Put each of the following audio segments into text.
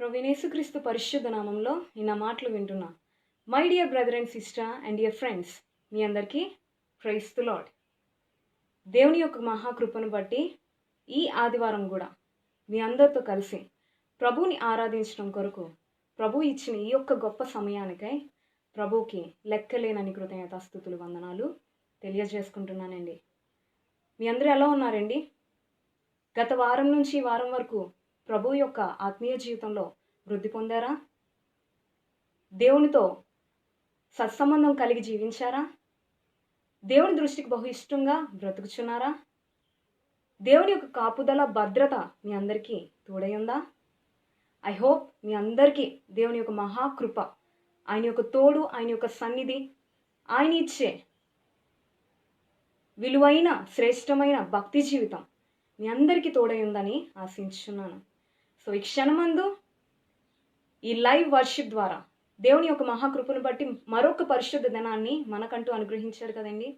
ప్రభువైన యేసుక్రీస్తు పరిశుద్ధ నామంలో నా మాటలు వింటున్నా my dear brother and sister and dear friends, మీ అందరికీ ప్రైజ్ ది లార్డ్. దేవుని యొక్క మహాకృపను బట్టి ఈ ఆదివారం కూడా మీ అందరితో కలిసి ప్రభువుని ఆరాధించడం కొరకు ప్రభు ఇచ్చిన ఈ యొక్క గొప్ప సమయానికై ప్రభువుకి లెక్కలేనని కృతజ్ఞతాస్తుతులు వందనాలు తెలియజేసుకుంటున్నానండి. మీ అందరూ ఎలా ఉన్నారండి? గత వారం నుంచి ఈ వారం వరకు ప్రభు యొక్క ఆత్మీయ జీవితంలో వృద్ధి పొందారా? దేవునితో సత్సంబంధం కలిగి జీవించారా? దేవుని దృష్టికి బహు ఇష్టంగా బ్రతుకుచున్నారా? దేవుని యొక్క కాపుదల భద్రత మీ అందరికీ తోడై ఉందా? ఐ హోప్ మీ అందరికీ దేవుని యొక్క మహాకృప, ఆయన యొక్క తోడు, ఆయన యొక్క సన్నిధి, ఆయన ఇచ్చే విలువైన శ్రేష్టమైన భక్తి జీవితం మీ అందరికీ తోడై ఉందని ఆశించున్నాను. సో ఈ క్షణమందు ఈ లైవ్ వర్షిప్ ద్వారా దేవుని యొక్క మహాకృపను బట్టి మరొక పరిశుద్ధ దినాన్ని మనకంటూ అనుగ్రహించారు కదండి.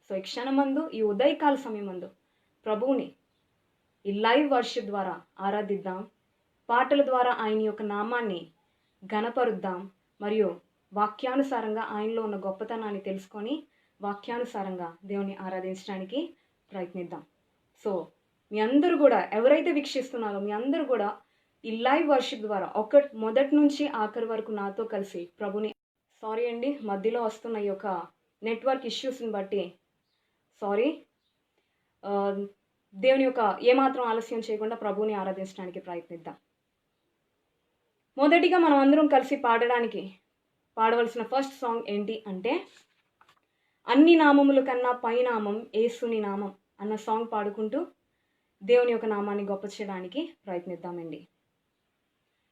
సో ఈ క్షణమందు ఈ ఉదయకాల సమయమందు ప్రభువుని ఈ లైవ్ వర్షిప్ ద్వారా ఆరాధిద్దాం, పాటల ద్వారా ఆయన యొక్క నామాన్ని ఘనపరుద్దాం, మరియు వాక్యానుసారంగా ఆయనలో ఉన్న గొప్పతనాన్ని తెలుసుకొని వాక్యానుసారంగా దేవుని ఆరాధించడానికి ప్రయత్నిద్దాం. సో మీ అందరూ కూడా ఎవరైతే వీక్షిస్తున్నారో మీ అందరూ కూడా ఈ లైవ్ వర్షిప్ ద్వారా మొదటి నుంచి ఆఖరి వరకు నాతో కలిసి ప్రభుని సారీ అండి, మధ్యలో వస్తున్న ఈ యొక్క నెట్వర్క్ ఇష్యూస్ని బట్టి సారీ. దేవుని యొక్క ఏమాత్రం ఆలస్యం చేయకుండా ప్రభుని ఆరాధించడానికి ప్రయత్నిద్దాం. మొదటిగా మనం అందరం కలిసి పాడవలసిన ఫస్ట్ సాంగ్ ఏంటి అంటే, అన్ని నామముల కన్నా పై నామం యేసుని నామం అన్న సాంగ్ పాడుకుంటూ దేవుని యొక్క నామాన్ని గొప్ప చేయడానికి ప్రయత్నిద్దామండి.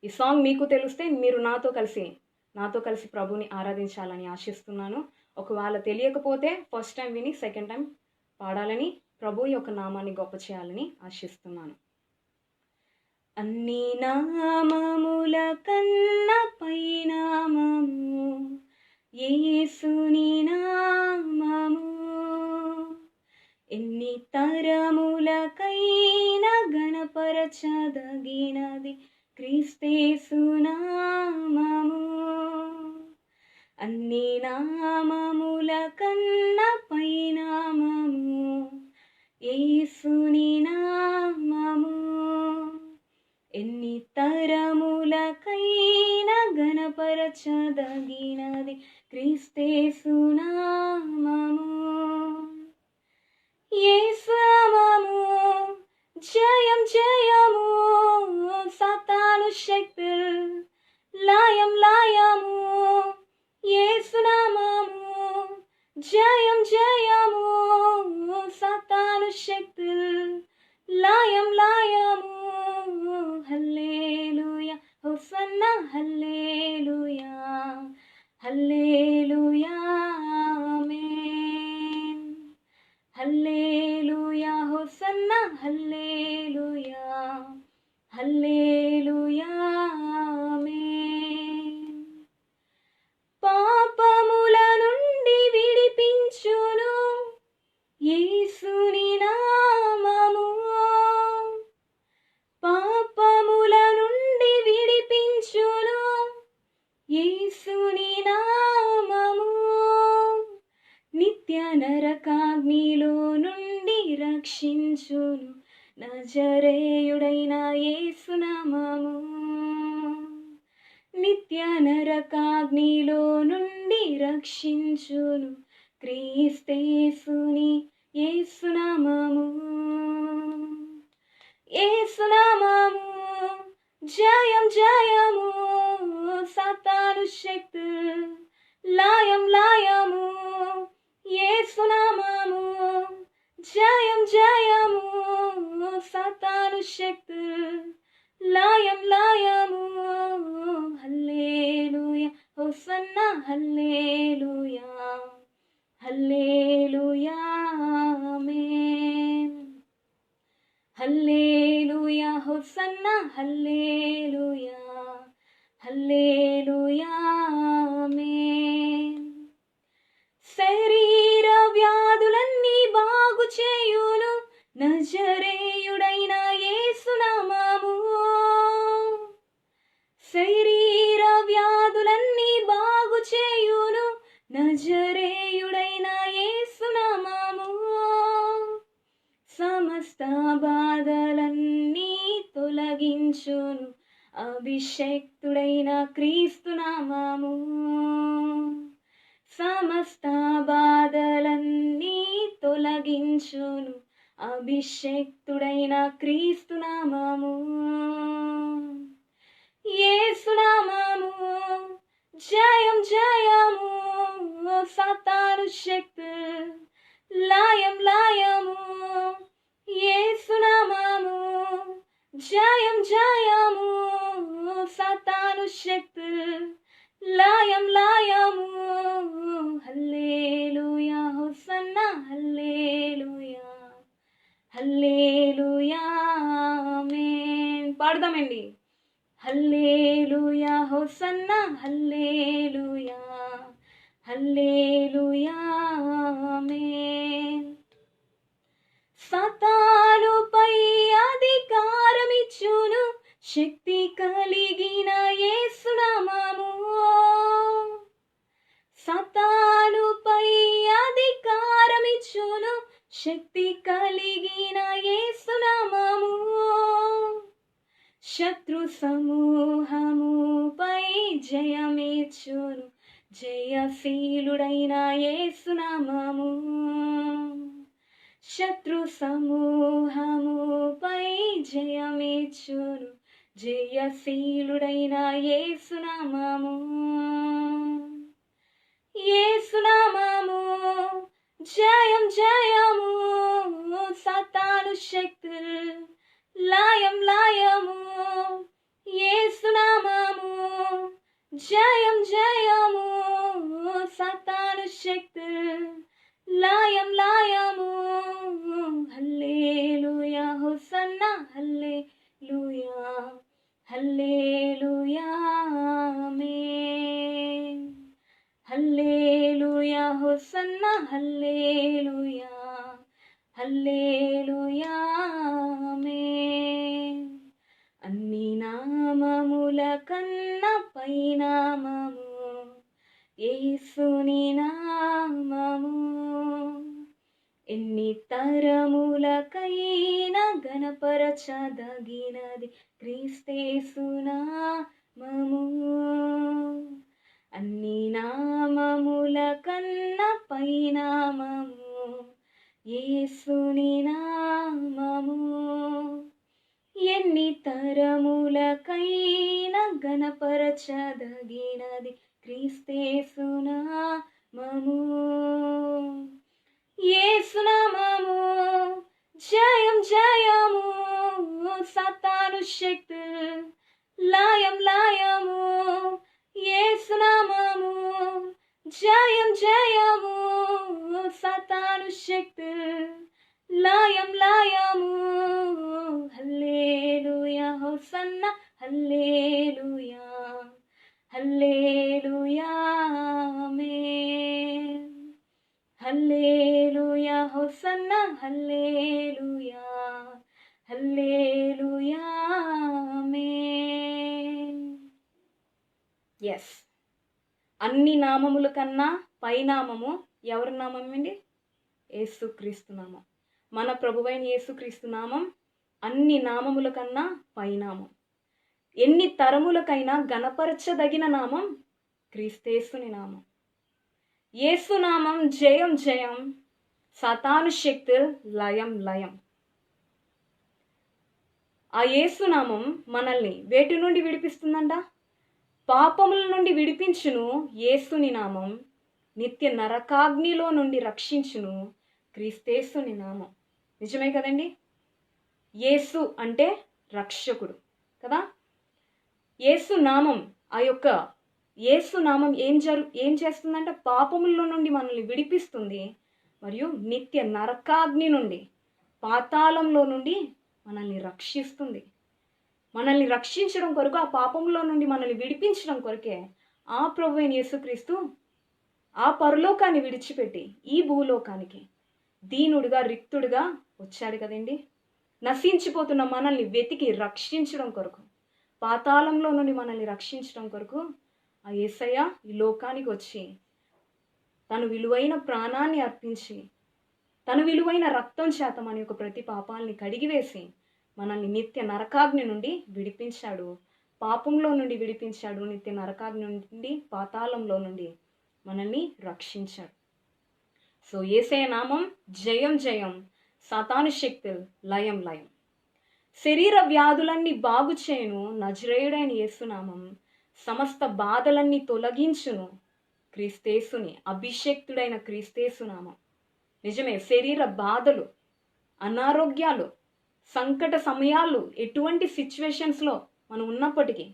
ఈ సాంగ్ మీకు తెలిస్తే మీరు నాతో కలిసి ప్రభుని ఆరాధించాలని ఆశిస్తున్నాను. ఒకవేళ తెలియకపోతే ఫస్ట్ టైం విని సెకండ్ టైం పాడాలని, ప్రభు యొక్క నామాన్ని గొప్ప చేయాలని ఆశిస్తున్నాను. అన్ని నామముల కన్నా పై నామము యేసుని నామము, ఎన్ని తరములకైనా గణపరచదగినది క్రీస్తేసు నామము. అన్ని నామముల కన్నా పై నామము యేసుని నామము, ఎన్ని తరములకైనా గణపరచదగినది క్రీస్తేసు నామము. యేసు నామము జయం జయము, సాతాను శక్తులు లయం లయము. యేసు నామము జయం జయము, సాతాను శక్తులు లయం లయము. హల్లెలూయా హోసన్నా హల్లెలూయా హల్లెలూయా ఆమేన్. హల్లెలూయా హోసన్నా హల్లెలూయా హల్లెలూయా ఆమేన్. పాపముల నుండి విడిపించును యేసుని నామము, పాపముల నుండి విడిపించును యేసుని నామము, నిత్య నరకాగ్నిలో నుండి రక్షించును నజరేయుడైన యేసు నామము, నిత్య నరకాగ్నిలో నుండి రక్షించును క్రీస్తేసుని యేసు నామము. యేసు నామము జయం జయము, సాతాను శక్తులు లయం లయము. యేసు నామము జయం జయము, సాతాను శక్తులు లయం లయము. హల్లెలూయా హోసన్నా హల్లెలూయా హల్లెలూయా ఆమేన్. హల్లెలూయా హోసన్నా హల్లెలూయా హల్లెలూయా ఆమేన్. శరీర వ్యాధులన్నీ బాగు చేయును నజరేయుడైన యేసు నామము. తొలగించును అభిషేక్తుడైన క్రీస్తు నామము. సమస్త బాధలన్నీ తొలగించును అభిషేక్తుడైన క్రీస్తు నామము. యేసు నామము జయం జయము, సాతాను శక్తి లయం లయము. యేసు నామము జయం జయము, సాతాను శక్తి లయం లయము. హల్లెలూయా హోసన్నా హల్లెలూయా హల్లెలూయా ఆమేన్. పాడదామండి. హల్లెలూయా హోసన్నా హల్లెలూయా హల్లెలూయా ఆమేన్. సాతానుపై అధికారమిచ్చును శక్తి కలిగిన యేసు నామము. సాతానుపై అధికారమిచ్చును శక్తి కలిగిన యేసు నామము. శత్రు సమూహముపై జయమిచ్చును జయశీలుడైన యేసు నామము. శత్రు సమూహముపై జయమిచ్చును జయశీలుడైన యేసు నామము. యేసు నామము జయం జయము, సాతాను శక్తి లయం లయము. యేసు నామము జయం జయము, సాతాను శక్తి లయం లయము. హల్లెలూయా హోసన్నా హల్లెలూయా హల్లెలూయా ఆమేన్. హల్లెలూయా హోసన్నా హల్లెలూయా హల్లెలూయా ఆమేన్. అన్ని నామముల కన్నా పైనామము యేసుని నామము. ఎన్ని తరములకైనా గణపరచదగినది క్రీస్తేసు నామము. అన్ని నామముల కన్నా పైనామము యేసుని నామము. ఎన్ని తరములకైనా గణపరచదగినది క్రీస్తేసు నామము. యేసు నామము జయం జయము, సాతాను శక్తి లయం లయము. యేసు నామము జయం జయము, సాతాను శక్తి లయం లయము. హల్లెలూయా హోసన్నా హల్లెలూయా హల్లెలూయా ఆమేన్. హల్లెలూయా హోసన్నా హల్లెలూయా హల్లెలూయా ఆమేన్. ఎస్, అన్ని నామముల కన్నా పైనామము ఎవరి నామం అండి? యేసుక్రీస్తు నామం. మన ప్రభువైన యేసుక్రీస్తు నామం అన్ని నామముల కన్నా పైనామం. ఎన్ని తరములకైనా గణపరచదగిన నామం క్రీస్తేసుని నామం. యేసు నామం జయం జయం, సాతాను శక్తి లయం లయం. ఆ యేసు నామం మనల్ని వేటి నుండి విడిపిస్తుందంట? పాపముల నుండి విడిపించును యేసుని నామం. నిత్య నరకాగ్నిలో నుండి రక్షించును క్రీస్తేసుని నామం. నిజమే కదండి? యేసు అంటే రక్షకుడు కదా. యేసు నామం, ఆ యొక్క యేసు నామం ఏం చేస్తుందంటే పాపముల నుండి మనల్ని విడిపిస్తుంది, మరియు నిత్య నరకాగ్ని నుండి, పాతాళంలో నుండి మనల్ని రక్షిస్తుంది. మనల్ని రక్షించడం కొరకు, ఆ పాపంలో నుండి మనల్ని విడిపించడం కొరకే ఆ ప్రభువైన యేసుక్రీస్తు ఆ పరలోకాన్ని విడిచిపెట్టి ఈ భూలోకానికి దీనుడుగా రిక్తుడుగా వచ్చాడు కదండి. నశించిపోతున్న మనల్ని వెతికి రక్షించడం కొరకు, పాతాళంలో నుండి మనల్ని రక్షించడం కొరకు ఆ యేసయ్య ఈ లోకానికి వచ్చి తను విలువైన ప్రాణాన్ని అర్పించి తను విలువైన రక్తం చేత మన యొక్క ప్రతి పాపాలని కడిగివేసి మనల్ని నిత్య నరకాగ్ని నుండి విడిపించాడు. పాపంలో నుండి విడిపించాడు. నిత్య నరకాగ్ని నుండి, పాతాళంలో నుండి మనల్ని రక్షించాడు. సో యేసయ్య నామం జయం జయం, సాతాను శక్తులు లయం లయం. శరీర వ్యాధులన్నీ బాగు చేయును నజరేయుడైన యేసునామం, సమస్త బాధలన్నీ తొలగించును క్రీస్తేసుని, అభిషేక్తుడైన క్రీస్తేసునామం. నిజమే, శరీర బాధలు, అనారోగ్యాలు, సంకట సమయాలు, ఎటువంటి సిచ్యువేషన్స్లో మనం ఉన్నప్పటికీ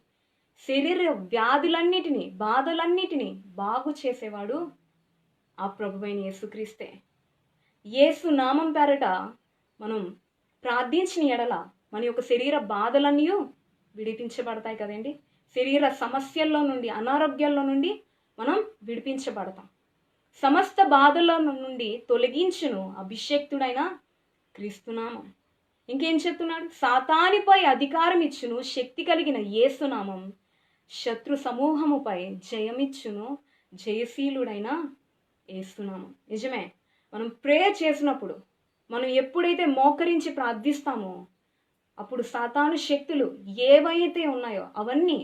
శరీర వ్యాధులన్నిటినీ, బాధలన్నిటినీ బాగు చేసేవాడు ఆ ప్రభువైన యేసుక్రీస్తే. యేసు నామం పేరట మనం ప్రార్థించిన ఎడల మన యొక్క శరీర బాధలన్నీ విడిపించబడతాయి కదండి. శరీర సమస్యల్లో నుండి, అనారోగ్యాల్లో నుండి మనం విడిపించబడతాం. సమస్త బాధల నుండి తొలగించును అభిషేక్తుడైన క్రీస్తునామం. ఇంకేం చెప్తున్నాడు? సాతానిపై అధికారం ఇచ్చును శక్తి కలిగిన యేసునామం, శత్రు సమూహముపై జయమిచ్చును జయశీలుడైన యేసునామం. నిజమే, మనం ప్రేయర్ చేసినప్పుడు, మనం ఎప్పుడైతే మోకరించి ప్రార్థిస్తామో అప్పుడు సాతాను శక్తులు ఏవైతే ఉన్నాయో అవన్నీ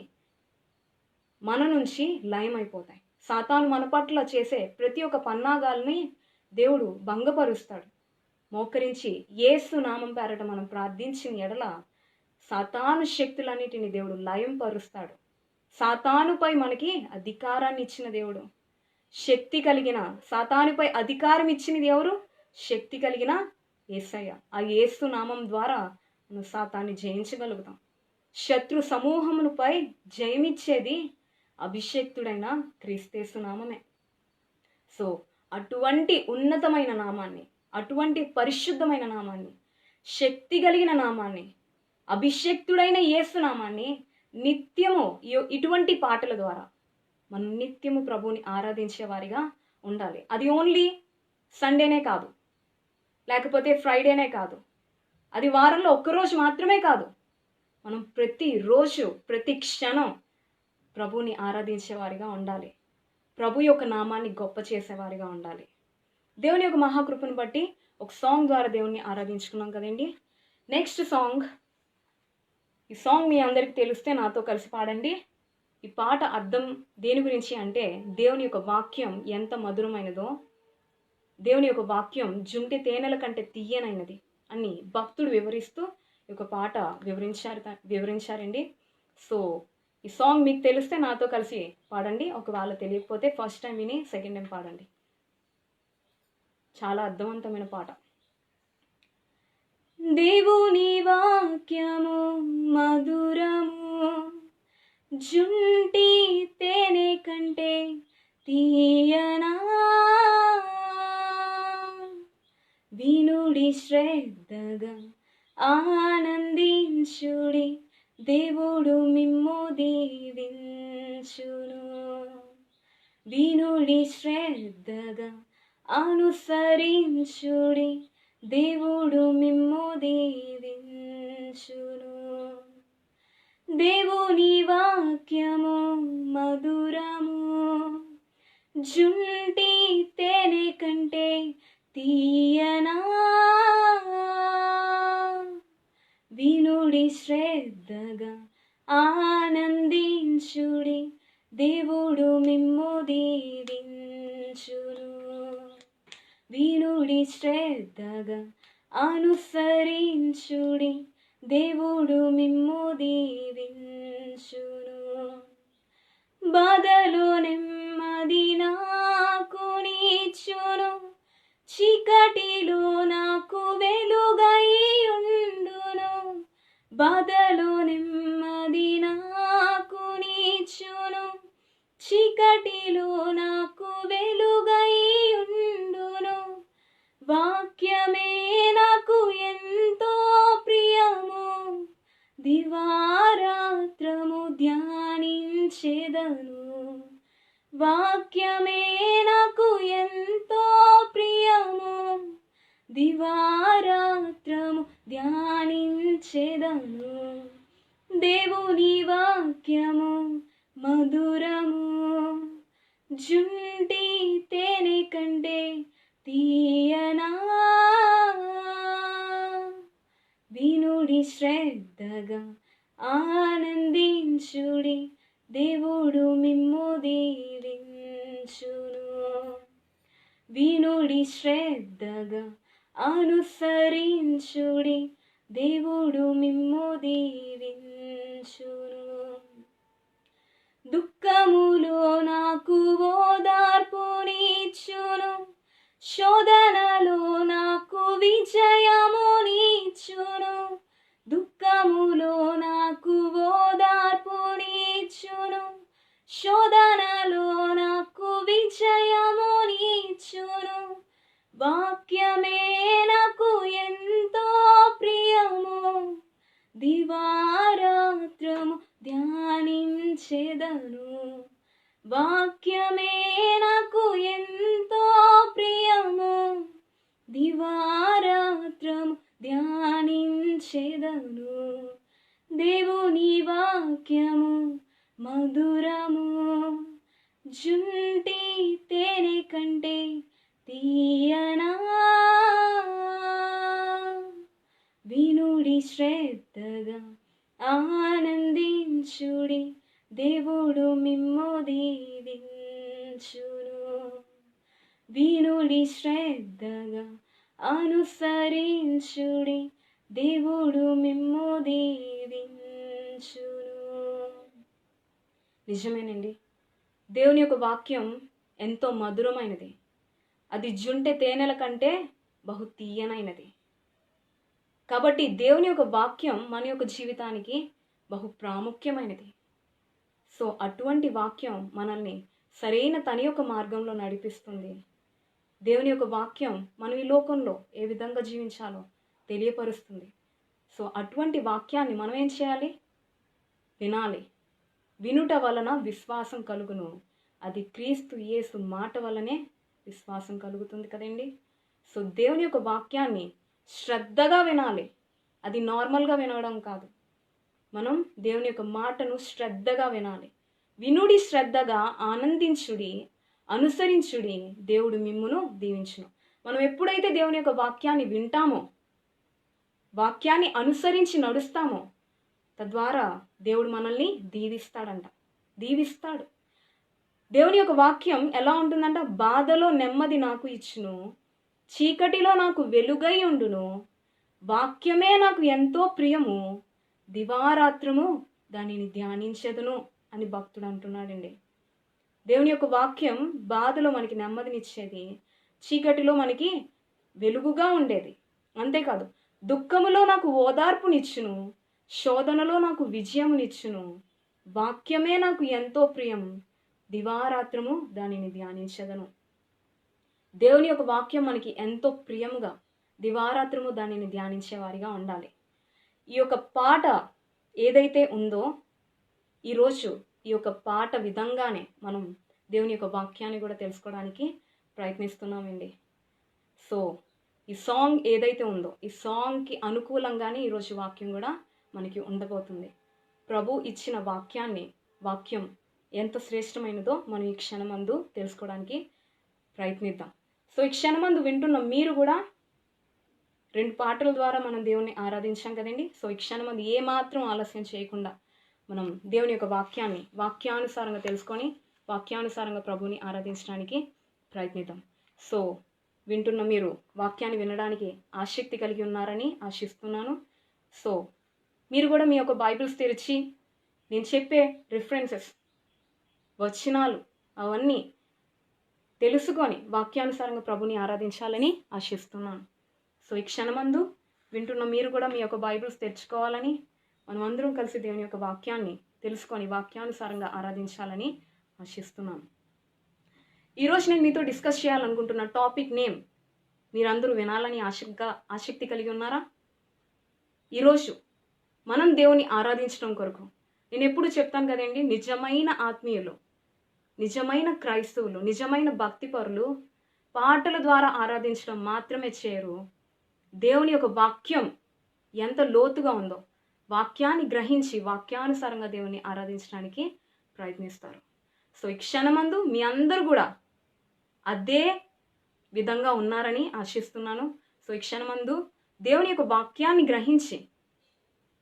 మన నుంచి లయమైపోతాయి. సాతాను మన పట్ల చేసే ప్రతి ఒక్క పన్నాగాల్ని దేవుడు భంగపరుస్తాడు. మోకరించి యేసు నామం పేరట మనం ప్రార్థించిన ఎడల సాతాను శక్తులన్నిటిని దేవుడు లయం పరుస్తాడు. సాతానుపై మనకి అధికారాన్ని ఇచ్చిన దేవుడు, శక్తి కలిగిన, సాతానుపై అధికారం ఇచ్చినది ఎవరు? శక్తి కలిగిన యేసయ్య. ఆ యేసు నామం ద్వారా మనం సాతాన్ని జయించగలుగుతాం. శత్రు సమూహములపై జయమిచ్చేది అభిషేక్తుడైన క్రీస్తేసు నామమే. సో అటువంటి ఉన్నతమైన నామాన్ని, అటువంటి పరిశుద్ధమైన నామాన్ని, శక్తి కలిగిన నామాన్ని, అభిషేక్తుడైన యేసు నామాన్ని నిత్యము ఇటువంటి పాటల ద్వారా మనం నిత్యము ప్రభువుని ఆరాధించే వారిగా ఉండాలి. అది ఓన్లీ సండేనే కాదు, లేకపోతే ఫ్రైడేనే కాదు, అది వారంలో ఒక్కరోజు మాత్రమే కాదు. మనం ప్రతిరోజు, ప్రతి క్షణం ప్రభువుని ఆరాధించేవారిగా ఉండాలి. ప్రభు యొక్క నామాన్ని గొప్ప చేసేవారిగా ఉండాలి. దేవుని యొక్క మహాకృపను బట్టి ఒక సాంగ్ ద్వారా దేవుణ్ణి ఆరాధించుకున్నాం కదండి. నెక్స్ట్ సాంగ్, ఈ సాంగ్ మీ అందరికి తెలిస్తే నాతో కలిసి పాడండి. ఈ పాట అర్థం దేని గురించి అంటే, దేవుని యొక్క వాక్యం ఎంత మధురమైనదో, దేవుని యొక్క వాక్యం జుంటి తేనెల కంటే తీయనైనది అని భక్తుడు వివరిస్తూ ఈ యొక్క పాట వివరించారండి. సో ఈ సాంగ్ మీకు తెలిస్తే నాతో కలిసి పాడండి. ఒకవేళ తెలియకపోతే ఫస్ట్ టైం విని సెకండ్ టైం పాడండి. చాలా అర్థవంతమైన పాట. దేవుని వాక్యము మధురము, జుంటి తేనె కంటే తీయనా, వినుడి శ్రద్ధగా ఆనందించుడి, దేవుడు మిమ్ము దీవించును. వినుడి శ్రద్ధగా అనుసరించుడి, దేవుడు మిమ్ము దీవించును. దేవుని వాక్యము మధురము, జుంటి తేనె కంటే తీయనా, వినుడి శ్రద్ధగా ఆనందించుడి, దేవుడు మిమ్ము దీవించును. వినుడి శ్రద్ధగా అనుసరించుడి, దేవుడు మిమ్ము దీవించును. బాధలో నెమ్మది నాకు నీచును, చీకటిలో నాకు వెలుగై ఉండును. బాధలో నెమ్మది నాకు నీచును, చీకటిలో నాకు వెలుగై ఉండును. వాక్యమే నాకు ఎంతో ప్రియము, దివారాత్రము ధ్యానించెదను. వాక్యమే నాకు ఎంతో ప్రియము, దివారాత్రము ధ్యానించెదను. దేవుని వాక్యము మధురము, జుంటి తేనె కంటే తీయనా, వినుడి శ్రద్ధగా అనుసరించుడి, దేవుడు మిమ్ము దీవించును. వినుడి శ్రద్ధగా అనుసరించుడి, దేవుడు మిమ్ము దీవించును. దుఃఖములో నాకు ఓదార్పునిచ్చును, శోధనలో నాకు విజయమునిచ్చును. దుఃఖములో నాకు ఓదార్పునిచ్చును, శోధనలో నాకు విజయమునిచ్చును. వాక్యమే నాకు ఎంతో ప్రియము, దివారాత్రము ధ్యానించెదను. వాక్యమే నాకు ఎంతో ప్రియము, దివారాత్రము ధ్యానించెదను. దేవుని వాక్యము మధురము, జుంటి తేనె కంటే తీయనా. వినుడి శ్రద్ధగా ఆనందించుడి, దేవుడు మిమ్ము దీవించును. వినుడి శ్రద్ధగా అనుసరించుడి, దేవుడు మిమ్ము దీవించును. నిజమేనండి, దేవుని యొక్క వాక్యం ఎంతో మధురమైనది. అది జుంటె తేనెల కంటే బహు తీయనైనది. కాబట్టి దేవుని యొక్క వాక్యం మన యొక్క జీవితానికి బహు ప్రాముఖ్యమైనది. సో అటువంటి వాక్యం మనల్ని సరైన తన యొక్క మార్గంలో నడిపిస్తుంది. దేవుని యొక్క వాక్యం మనం ఈ లోకంలో ఏ విధంగా జీవించాలో తెలియపరుస్తుంది. సో అటువంటి వాక్యాన్ని మనం ఏం చేయాలి? వినాలి. వినుట వలన విశ్వాసం కలుగును. అది క్రీస్తు యేసు మాట వలనే విశ్వాసం కలుగుతుంది కదండి. సో దేవుని యొక్క వాక్యాన్ని శ్రద్ధగా వినాలి. అది నార్మల్గా వినడం కాదు. మనం దేవుని యొక్క మాటను శ్రద్ధగా వినాలి. వినుడి శ్రద్ధగా ఆనందించుడి, అనుసరించుడి, దేవుడు మిమ్మును దీవించును. మనం ఎప్పుడైతే దేవుని యొక్క వాక్యాన్ని వింటామో, వాక్యాన్ని అనుసరించి నడుస్తామో, తద్వారా దేవుడు మనల్ని దీవిస్తాడు. దేవుని యొక్క వాక్యం ఎలా ఉంటుందంట? బాధలో నెమ్మది నాకు ఇచ్చును, చీకటిలో నాకు వెలుగై ఉండును. వాక్యమే నాకు ఎంతో ప్రియము, దివారాత్రము దానిని ధ్యానించెదను అని భక్తుడు అంటున్నాడండి. దేవుని యొక్క వాక్యం బాధలో మనకి నెమ్మదినిచ్చేది, చీకటిలో మనకి వెలుగుగా ఉండేది. అంతేకాదు, దుఃఖములో నాకు ఓదార్పునిచ్చును, శోధనలో నాకు విజయమునిచ్చును. వాక్యమే నాకు ఎంతో ప్రియం, దివారాత్రము దానిని ధ్యానించెదను. దేవుని యొక్క వాక్యం మనకి ఎంతో ప్రియముగా, దివారాత్రము దానిని ధ్యానించేవారిగా ఉండాలి. ఈ యొక్క పాట ఏదైతే ఉందో, ఈరోజు ఈ యొక్క పాట విధంగానే మనం దేవుని యొక్క వాక్యాన్ని కూడా తెలుసుకోవడానికి ప్రయత్నిస్తున్నామండి. సో ఈ సాంగ్ ఏదైతే ఉందో, ఈ సాంగ్కి అనుకూలంగానే ఈరోజు వాక్యం కూడా మనకి ఉండబోతుంది. ప్రభు ఇచ్చిన వాక్యం ఎంత శ్రేష్టమైనదో మనం ఈ క్షణమందు తెలుసుకోవడానికి ప్రయత్నిద్దాం. సో ఈ క్షణమందు వింటున్న మీరు కూడా 2 పాటల ద్వారా మనం దేవుని ఆరాధించాం కదండి. సో ఈ క్షణమందు ఏమాత్రం ఆలస్యం చేయకుండా మనం దేవుని యొక్క వాక్యానుసారంగా తెలుసుకొని వాక్యానుసారంగా ప్రభుని ఆరాధించడానికి ప్రయత్నిద్దాం. సో వింటున్న మీరు వాక్యాన్ని వినడానికి ఆసక్తి కలిగి ఉన్నారని ఆశిస్తున్నాను. సో మీరు కూడా మీ యొక్క బైబిల్స్ తెరిచి నేను చెప్పే రిఫరెన్సెస్, వచనాలు అవన్నీ తెలుసుకొని వాక్యానుసారంగా ప్రభుని ఆరాధించాలని ఆశిస్తున్నాను. సో ఈ క్షణమందు వింటున్న మీరు కూడా మీ యొక్క బైబిల్స్ తెచ్చుకోవాలని, మనం అందరం కలిసి దేవుని యొక్క వాక్యాన్ని తెలుసుకొని వాక్యానుసారంగా ఆరాధించాలని ఆశిస్తున్నాను. ఈరోజు నేను మీతో డిస్కస్ చేయాలనుకుంటున్న టాపిక్ నేమ్ మీరందరూ వినాలని ఆసక్తి కలిగి ఉన్నారా? ఈరోజు మనం దేవుని ఆరాధించడం కొరకు నేను ఎప్పుడు చెప్తాను కదండి, నిజమైన ఆత్మీయులు, నిజమైన క్రైస్తవులు, నిజమైన భక్తిపరులు పాటల ద్వారా ఆరాధించడం మాత్రమే చేయరు. దేవుని యొక్క వాక్యం ఎంత లోతుగా ఉందో వాక్యాన్ని గ్రహించి వాక్యానుసారంగా దేవుని ఆరాధించడానికి ప్రయత్నిస్తారు. సో ఈ క్షణమందు మీ అందరూ కూడా అదే విధంగా ఉన్నారని ఆశిస్తున్నాను. సో ఈ క్షణమందు దేవుని యొక్క వాక్యాన్ని గ్రహించి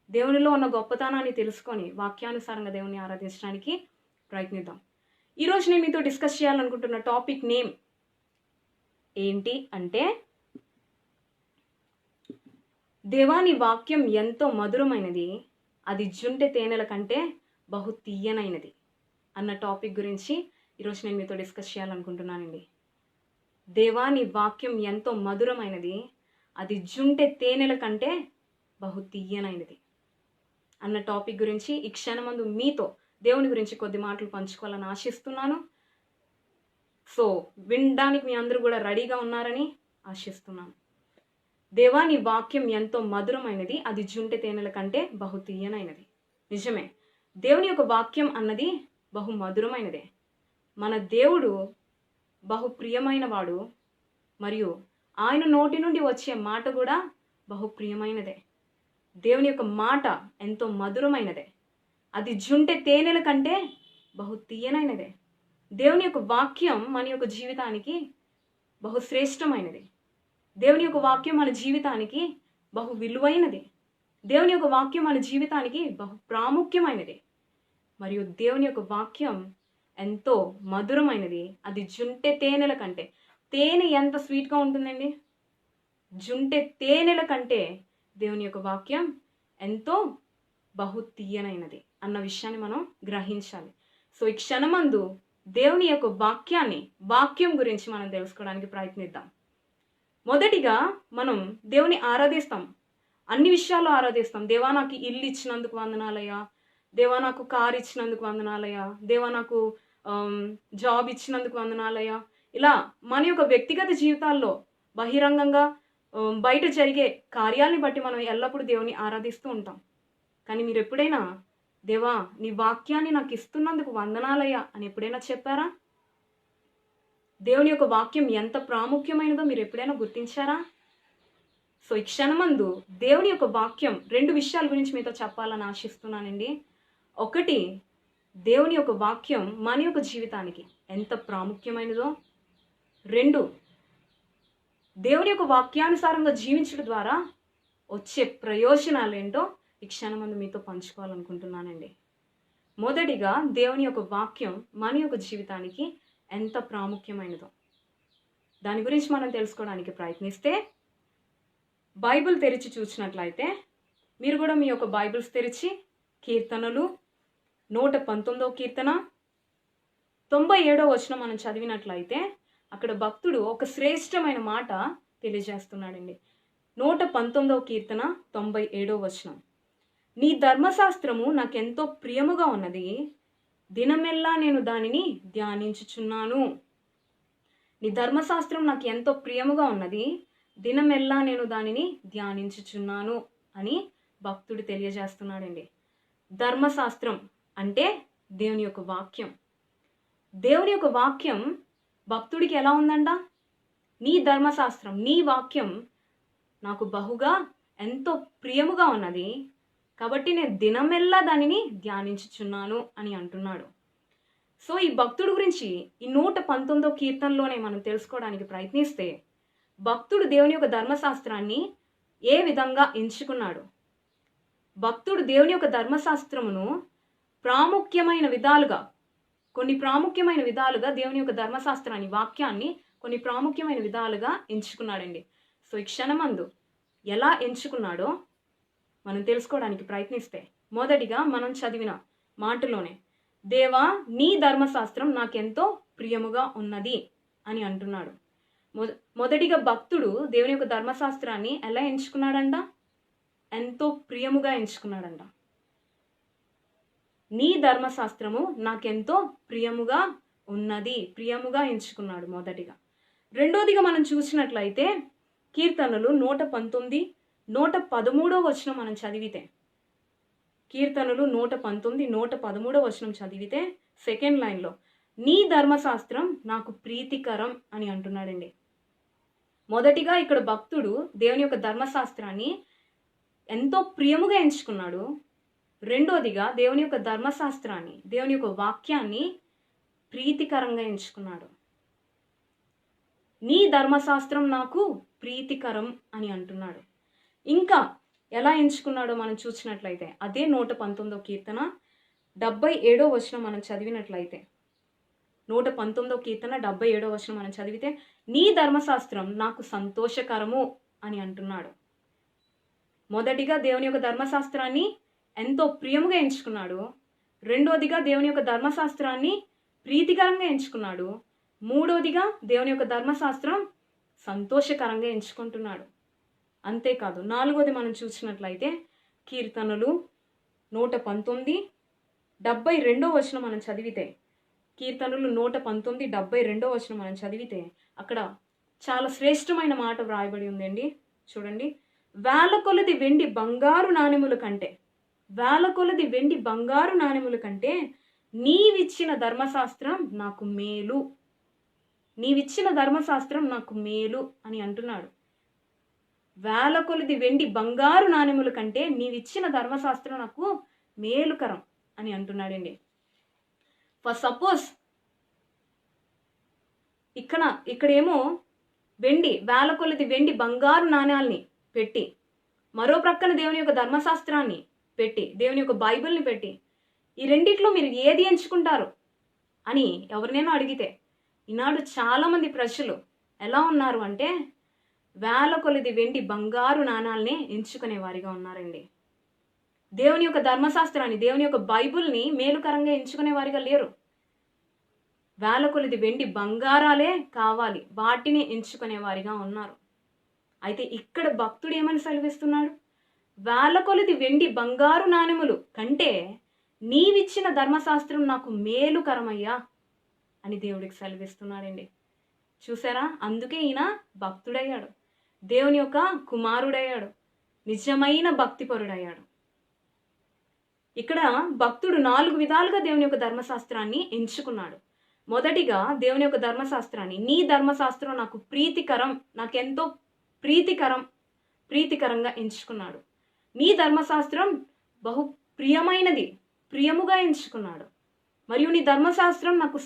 దేవునిలో ఉన్న గొప్పతనాన్ని తెలుసుకొని వాక్యానుసారంగా దేవుని ఆరాధించడానికి ప్రయత్నిద్దాం. ఈరోజు నేను మీతో డిస్కస్ చేయాలనుకుంటున్న టాపిక్ నేమ్ ఏంటి అంటే, దేవాని వాక్యం ఎంతో మధురమైనది, అది జుంటె తేనెల కంటే బహు తీయనైనది అన్న టాపిక్ గురించి ఈరోజు నేను మీతో డిస్కస్ చేయాలనుకుంటున్నానండి. దేవాని వాక్యం ఎంతో మధురమైనది, అది జుంటె తేనెల కంటే బహు తీయనైనది అన్న టాపిక్ గురించి ఈ క్షణమందు మీతో దేవుని గురించి కొద్ది మాటలు పంచుకోవాలని ఆశిస్తున్నాను. సో వినడానికి మీ అందరూ కూడా రెడీగా ఉన్నారని ఆశిస్తున్నాను. దేవాని వాక్యం ఎంతో మధురమైనది, అది జుంటె తేనెల కంటే బహు తీయనైనది. నిజమే, దేవుని యొక్క వాక్యం అన్నది బహు మధురమైనదే. మన దేవుడు బహు ప్రియమైన వాడు, మరియు ఆయన నోటి నుండి వచ్చే మాట కూడా బహు ప్రియమైనదే. దేవుని యొక్క మాట ఎంతో మధురమైనదే, అది జుంటె తేనెల కంటే బహు తీయనైనదే. దేవుని యొక్క వాక్యం మన యొక్క జీవితానికి బహు శ్రేష్టమైనది. దేవుని యొక్క వాక్యం మన జీవితానికి బహు విలువైనది. దేవుని యొక్క వాక్యం మన జీవితానికి బహు ప్రాముఖ్యమైనది. మరియు దేవుని యొక్క వాక్యం ఎంతో మధురమైనది, అది జుంటె తేనెల కంటే. తేనె ఎంత స్వీట్గా ఉంటుందండి, జుంటె తేనెల కంటే దేవుని యొక్క వాక్యం ఎంతో బహు తీయనైనది అన్న విషయాన్ని మనం గ్రహించాలి. సో ఈ క్షణమందు దేవుని యొక్క వాక్యం గురించి మనం తెలుసుకోవడానికి ప్రయత్నిద్దాం. మొదటిగా మనం దేవుని ఆరాధిస్తాం, అన్ని విషయాల్లో ఆరాధిస్తాం. దేవా నాకు ఇల్లు ఇచ్చినందుకు వందనాలయ్యా, దేవా నాకు కారు ఇచ్చినందుకు వందనాలయ్యా, దేవా నాకు జాబ్ ఇచ్చినందుకు వందనాలయ్యా. ఇలా మన యొక్క వ్యక్తిగత జీవితాల్లో బహిరంగంగా బయట జరిగే కార్యాలని బట్టి మనం ఎల్లప్పుడూ దేవుని ఆరాధిస్తూ ఉంటాం. కానీ మీరు ఎప్పుడైనా దేవా నీ వాక్యాన్ని నాకు ఇస్తున్నందుకు వందనాలయ్యా అని ఎప్పుడైనా చెప్పారా? దేవుని యొక్క వాక్యం ఎంత ప్రాముఖ్యమైనదో మీరు ఎప్పుడైనా గుర్తించారా? సో ఈ క్షణమందు దేవుని యొక్క వాక్యం 2 విషయాల గురించి మీతో చెప్పాలని ఆశిస్తున్నానండి. ఒకటి, దేవుని యొక్క వాక్యం మన యొక్క జీవితానికి ఎంత ప్రాముఖ్యమైనదో. 2, దేవుని యొక్క వాక్యానుసారంగా జీవించడం ద్వారా వచ్చే ప్రయోజనాలు ఏంటో ఈ క్షణమందు మీతో పంచుకోవాలనుకుంటున్నానండి. మొదటిగా, దేవుని యొక్క వాక్యం మన యొక్క జీవితానికి ఎంత ప్రాముఖ్యమైనదో దాని గురించి మనం తెలుసుకోవడానికి ప్రయత్నిస్తే, బైబిల్ తెరిచి చూసినట్లయితే, మీరు కూడా మీ యొక్క బైబిల్స్ తెరిచి కీర్తనలు 119వ కీర్తన 97వ వచనం మనం చదివినట్లయితే, అక్కడ భక్తుడు ఒక శ్రేష్టమైన మాట తెలియజేస్తున్నాడండి. 119వ కీర్తన 97వ వచనం, నీ ధర్మశాస్త్రము నాకెంతో ప్రియముగా ఉన్నది, దినమెల్లా నేను దానిని ధ్యానించుచున్నాను. నీ ధర్మశాస్త్రం నాకు ఎంతో ప్రియముగా ఉన్నది, దినమెల్లా నేను దానిని ధ్యానించుచున్నాను అని భక్తుడు తెలియజేస్తున్నాడండి. ధర్మశాస్త్రం అంటే దేవుని యొక్క వాక్యం. దేవుని యొక్క వాక్యం భక్తుడికి ఎలా ఉందంట? నీ ధర్మశాస్త్రం, నీ వాక్యం నాకు బహుగా ఎంతో ప్రియముగా ఉన్నది, కాబట్టి నేను దినమెల్లా దానిని ధ్యానించుచున్నాను అని అంటున్నాడు. సో ఈ భక్తుడి గురించి ఈ 119వ కీర్తనలోనే మనం తెలుసుకోవడానికి ప్రయత్నిస్తే, భక్తుడు దేవుని యొక్క ధర్మశాస్త్రాన్ని ఏ విధంగా ఎంచుకున్నాడు? భక్తుడు దేవుని యొక్క ధర్మశాస్త్రమును కొన్ని ప్రాముఖ్యమైన విధాలుగా దేవుని యొక్క ధర్మశాస్త్రాన్ని, వాక్యాన్ని కొన్ని ప్రాముఖ్యమైన విధాలుగా ఎంచుకున్నాడండి. సో ఈ క్షణమందు ఎలా ఎంచుకున్నాడో మనం తెలుసుకోవడానికి ప్రయత్నిస్తే, మొదటిగా మనం చదివిన మాటలోనే, దేవా నీ ధర్మశాస్త్రం నాకెంతో ప్రియముగా ఉన్నది అని అంటున్నాడు. మొదటిగా భక్తుడు దేవుని యొక్క ధర్మశాస్త్రాన్ని ఎలా ఎంచుకున్నాడంట? ఎంతో ప్రియముగా ఎంచుకున్నాడంట. నీ ధర్మశాస్త్రము నాకెంతో ప్రియముగా ఉన్నది, ప్రియముగా ఎంచుకున్నాడు మొదటిగా. రెండోదిగా మనం చూసినట్లయితే, కీర్తనలు 119, 113వ వచనం మనం చదివితే, కీర్తనలు 119, 113వ వచనం చదివితే సెకండ్ లైన్లో, నీ ధర్మశాస్త్రం నాకు ప్రీతికరం అని అంటున్నాడండి. మొదటిగా ఇక్కడ భక్తుడు దేవుని యొక్క ధర్మశాస్త్రాన్ని ఎంతో ప్రియముగా ఎంచుకున్నాడు. రెండోదిగా దేవుని యొక్క ధర్మశాస్త్రాన్ని, దేవుని యొక్క వాక్యాన్ని ప్రీతికరంగా ఎంచుకున్నాడు. నీ ధర్మశాస్త్రం నాకు ప్రీతికరం అని అంటున్నాడు. ఇంకా ఎలా ఎంచుకున్నాడో మనం చూసినట్లయితే అదే 119వ కీర్తన 77వ వచనం మనం చదివినట్లయితే 119వ కీర్తన 77వ వచనం మనం చదివితే నీ ధర్మశాస్త్రం నాకు సంతోషకరము అని అంటున్నాడు. మొదటిగా దేవుని యొక్క ధర్మశాస్త్రాన్ని ఎంతో ప్రియముగా ఎంచుకున్నాడు. రెండోదిగా దేవుని యొక్క ధర్మశాస్త్రాన్ని ప్రీతికరంగా ఎంచుకున్నాడు. మూడోదిగా దేవుని యొక్క ధర్మశాస్త్రం సంతోషకరంగా ఎంచుకుంటున్నాడు. అంతేకాదు నాలుగోది మనం చూసినట్లయితే కీర్తనలు 119 72వ వచనం మనం చదివితే కీర్తనలు 119 72వ వచనం మనం చదివితే అక్కడ చాలా శ్రేష్టమైన మాట వ్రాయబడి ఉందండి. చూడండి, వేల కొలది వెండి బంగారు నాణెముల కంటే నీవిచ్చిన ధర్మశాస్త్రం నాకు మేలు, నీవిచ్చిన ధర్మశాస్త్రం నాకు మేలు అని అంటున్నాడు. వేల కొలది వెండి బంగారు నాణెముల కంటే నీవిచ్చిన ధర్మశాస్త్రం నాకు మేలుకరం అని అంటున్నాడండి. ఫర్ సపోజ్ ఇక్కడేమో వెండి, వేల కొలది వెండి బంగారు నాణ్యాల్ని పెట్టి, మరో ప్రక్కన దేవుని యొక్క ధర్మశాస్త్రాన్ని పెట్టి, దేవుని యొక్క బైబిల్ని పెట్టి, ఈ రెండిట్లో మీరు ఏది ఎంచుకుంటారు అని ఎవరినైనా అడిగితే ఈనాడు చాలామంది ప్రజలు ఎలా ఉన్నారు అంటే వేల కొలది వెండి బంగారు నాణాలని ఎంచుకునే వారిగా ఉన్నారండి. దేవుని యొక్క ధర్మశాస్త్రాన్ని, దేవుని యొక్క బైబిల్ని మేలుకరంగా ఎంచుకునే వారిగా లేరు. వేల కొలది వెండి బంగారాలే కావాలి, వాటిని ఎంచుకునే వారిగా ఉన్నారు. అయితే ఇక్కడ భక్తుడు ఏమని సెలవిస్తున్నాడు? వేల కొలది వెండి బంగారు నాణెములు కంటే నీవిచ్చిన ధర్మశాస్త్రం నాకు మేలుకరమయ్యా అని దేవుడికి సెలవిస్తున్నాడండి. చూసారా, అందుకే ఈయన భక్తుడయ్యాడు, దేవుని యొక్క కుమారుడయ్యాడు, నిజమైన భక్తిపరుడయ్యాడు. ఇక్కడ భక్తుడు 4 విధాలుగా దేవుని యొక్క ధర్మశాస్త్రాన్ని ఎంచుకున్నాడు. మొదటిగా దేవుని యొక్క ధర్మశాస్త్రాన్ని, నీ ధర్మశాస్త్రం నాకు ప్రీతికరం, నాకెంతో ప్రీతికరంగా ఎంచుకున్నాడు. నీ ధర్మశాస్త్రం బహు ప్రియమైనది, ప్రియముగా ఎంచుకున్నాడు. మరియు నీ ధర్మశాస్త్రం నాకు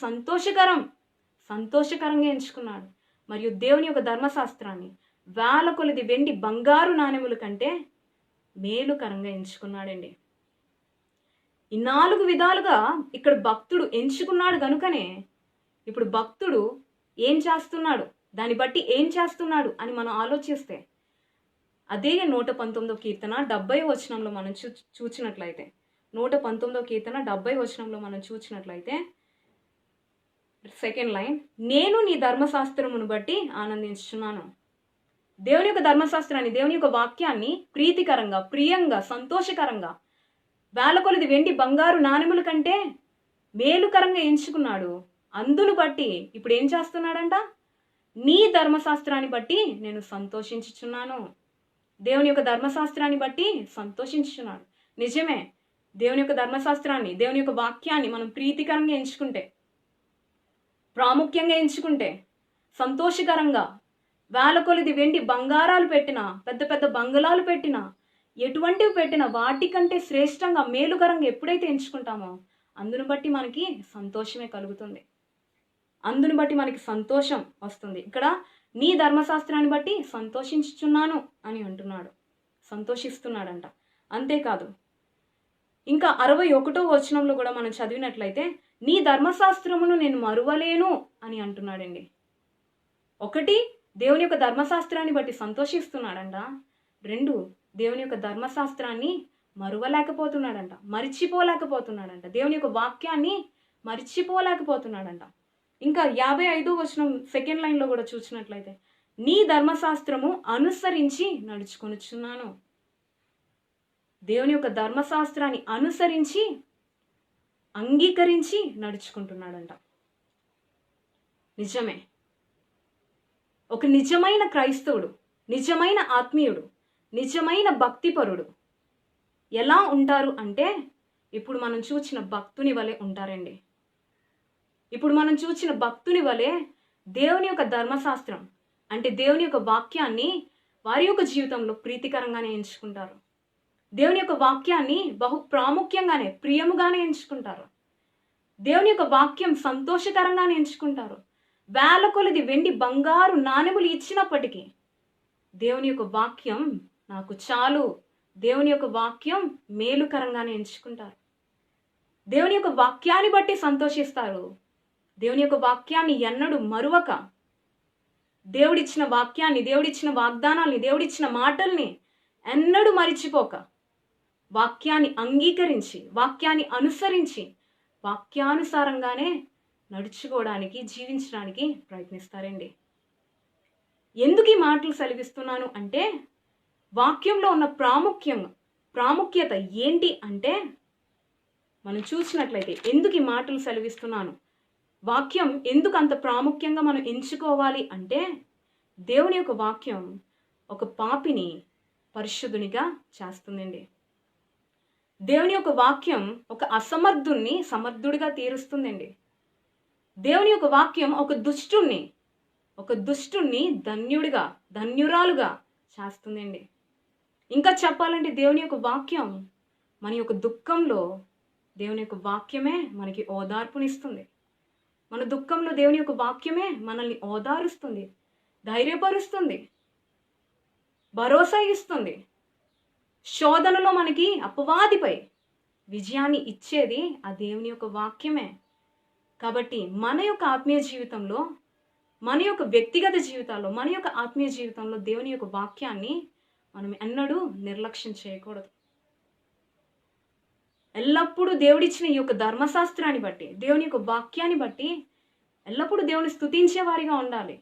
సంతోషకరంగా ఎంచుకున్నాడు. మరియు దేవుని యొక్క ధర్మశాస్త్రాన్ని వేల కొలది వెండి బంగారు నాణెముల కంటే మేలుకరంగా ఎంచుకున్నాడండి. ఈ 4 విధాలుగా ఇక్కడ భక్తుడు ఎంచుకున్నాడు కనుకనే ఇప్పుడు భక్తుడు ఏం చేస్తున్నాడు, దాన్ని బట్టి ఏం చేస్తున్నాడు అని మనం ఆలోచిస్తే అదే 119వ కీర్తన 70వ వచనంలో మనం చూచినట్లయితే 119వ కీర్తన 70వ వచనంలో మనం చూచినట్లయితే సెకండ్ లైన్, నేను నీ ధర్మశాస్త్రమును బట్టి ఆనందించుచున్నాను. దేవుని యొక్క ధర్మశాస్త్రాన్ని, దేవుని యొక్క వాక్యాన్ని ప్రీతికరంగా, ప్రియంగా, సంతోషకరంగా వేల కొలది వెండి బంగారు నాణెముల కంటే మేలుకరంగా ఎంచుకున్నాడు. అందును బట్టి ఇప్పుడు ఏం చేస్తున్నాడంట? నీ ధర్మశాస్త్రాన్ని బట్టి నేను సంతోషించుచున్నాను. దేవుని యొక్క ధర్మశాస్త్రాన్ని బట్టి సంతోషించుచున్నాడు. నిజమే, దేవుని యొక్క ధర్మశాస్త్రాన్ని, దేవుని యొక్క వాక్యాన్ని మనం ప్రీతికరంగా ఎంచుకుంటే, ప్రాముఖ్యంగా ఎంచుకుంటే, సంతోషకరంగా వేల కొలది వెండి బంగారాలు పెట్టినా, పెద్ద పెద్ద బంగళాలు పెట్టినా, ఎటువంటివి పెట్టినా వాటికంటే శ్రేష్టంగా, మేలుకరంగా ఎప్పుడైతే ఎంచుకుంటామో అందును బట్టి మనకి సంతోషమే కలుగుతుంది, అందును బట్టి మనకి సంతోషం వస్తుంది. ఇక్కడ నీ ధర్మశాస్త్రాన్ని బట్టి సంతోషించుచున్నాను అని అంటున్నాడు, సంతోషిస్తున్నాడంట. అంతేకాదు, ఇంకా 61వ వచనంలో కూడా మనం చదివినట్లయితే నీ ధర్మశాస్త్రమును నేను మరువలేను అని అంటున్నాడండి. ఒకటి, దేవుని యొక్క ధర్మశాస్త్రాన్ని బట్టి సంతోషిస్తున్నాడంట. 2, దేవుని యొక్క ధర్మశాస్త్రాన్ని మరువలేకపోతున్నాడంట, మరిచిపోలేకపోతున్నాడంట, దేవుని యొక్క వాక్యాన్ని మరిచిపోలేకపోతున్నాడంట. ఇంకా 55వ వచనం సెకండ్ లైన్లో కూడా చూసినట్లయితే నీ ధర్మశాస్త్రము అనుసరించి నడుచుకొనుచున్నాను. దేవుని యొక్క ధర్మశాస్త్రాన్ని అనుసరించి, అంగీకరించి నడుచుకుంటున్నాడంట. నిజమే, ఒక నిజమైన క్రైస్తవుడు, నిజమైన ఆత్మీయుడు, నిజమైన భక్తిపరుడు ఎలా ఉంటారు అంటే ఇప్పుడు మనం చూచిన భక్తుని వలె ఉంటారండి. ఇప్పుడు మనం చూసిన భక్తుని వలె దేవుని యొక్క ధర్మశాస్త్రం అంటే దేవుని యొక్క వాక్యాన్ని వారి యొక్క జీవితంలో ప్రీతికరంగానే ఎంచుకుంటారు. దేవుని యొక్క వాక్యాన్ని బహు ప్రాముఖ్యంగానే, ప్రియముగానే ఎంచుకుంటారు. దేవుని యొక్క వాక్యం సంతోషకరంగానే ఎంచుకుంటారు. వేల కొలది వెండి బంగారు నాణెములు ఇచ్చినప్పటికీ దేవుని యొక్క వాక్యం నాకు చాలు, దేవుని యొక్క వాక్యం మేలుకరంగానే ఎంచుకుంటారు. దేవుని యొక్క వాక్యాన్ని బట్టి సంతోషిస్తారు. దేవుని యొక్క వాక్యాన్ని ఎన్నడూ మరువక, దేవుడిచ్చిన వాక్యాన్ని, దేవుడిచ్చిన వాగ్దానాల్ని, దేవుడిచ్చిన మాటల్ని ఎన్నడూ మరిచిపోక, వాక్యాన్ని అంగీకరించి, వాక్యాన్ని అనుసరించి, వాక్యానుసారంగానే నడుచుకోవడానికి, జీవించడానికి ప్రయత్నిస్తారండి. ఎందుకు ఈ మాటలు సెలవిస్తున్నాను అంటే, వాక్యంలో ఉన్న ప్రాముఖ్యత ఏంటి అంటే, మనం చూసినట్లయితే ఎందుకు ఈ మాటలు సెలవిస్తున్నాను, వాక్యం ఎందుకు అంత ప్రాముఖ్యంగా మనం ఎంచుకోవాలి అంటే, దేవుని యొక్క వాక్యం ఒక పాపిని పరిశుద్ధునిగా చేస్తుందండి. దేవుని యొక్క వాక్యం ఒక అసమర్థుణ్ణి సమర్థుడిగా తీరుస్తుందండి. దేవుని యొక్క వాక్యం ఒక దుష్టుణ్ణి ధన్యురాలుగా చేస్తుందండి. ఇంకా చెప్పాలంటే దేవుని యొక్క వాక్యం మన యొక్క దుఃఖంలో, దేవుని యొక్క వాక్యమే మనకి ఓదార్పునిస్తుంది. మన దుఃఖంలో దేవుని యొక్క వాక్యమే మనల్ని ఓదారుస్తుంది, ధైర్యపరుస్తుంది, భరోసా ఇస్తుంది. శోధనలో మనకి అపవాదిపై విజయాన్ని ఇచ్చేది ఆ దేవుని యొక్క వాక్యమే. కాబట్టి మన యొక్క ఆత్మీయ జీవితంలో, మన యొక్క వ్యక్తిగత జీవితాల్లో, మన యొక్క ఆత్మీయ జీవితంలో దేవుని యొక్క వాక్యాన్ని మనం ఎన్నడూ నిర్లక్ష్యం చేయకూడదు. ఎల్లప్పుడూ దేవుడిచ్చిన ఈ యొక్క ధర్మశాస్త్రాన్ని బట్టి, దేవుని యొక్క వాక్యాన్ని బట్టి ఎల్లప్పుడూ దేవుని స్తుతించే వారిగా ఉండాలి.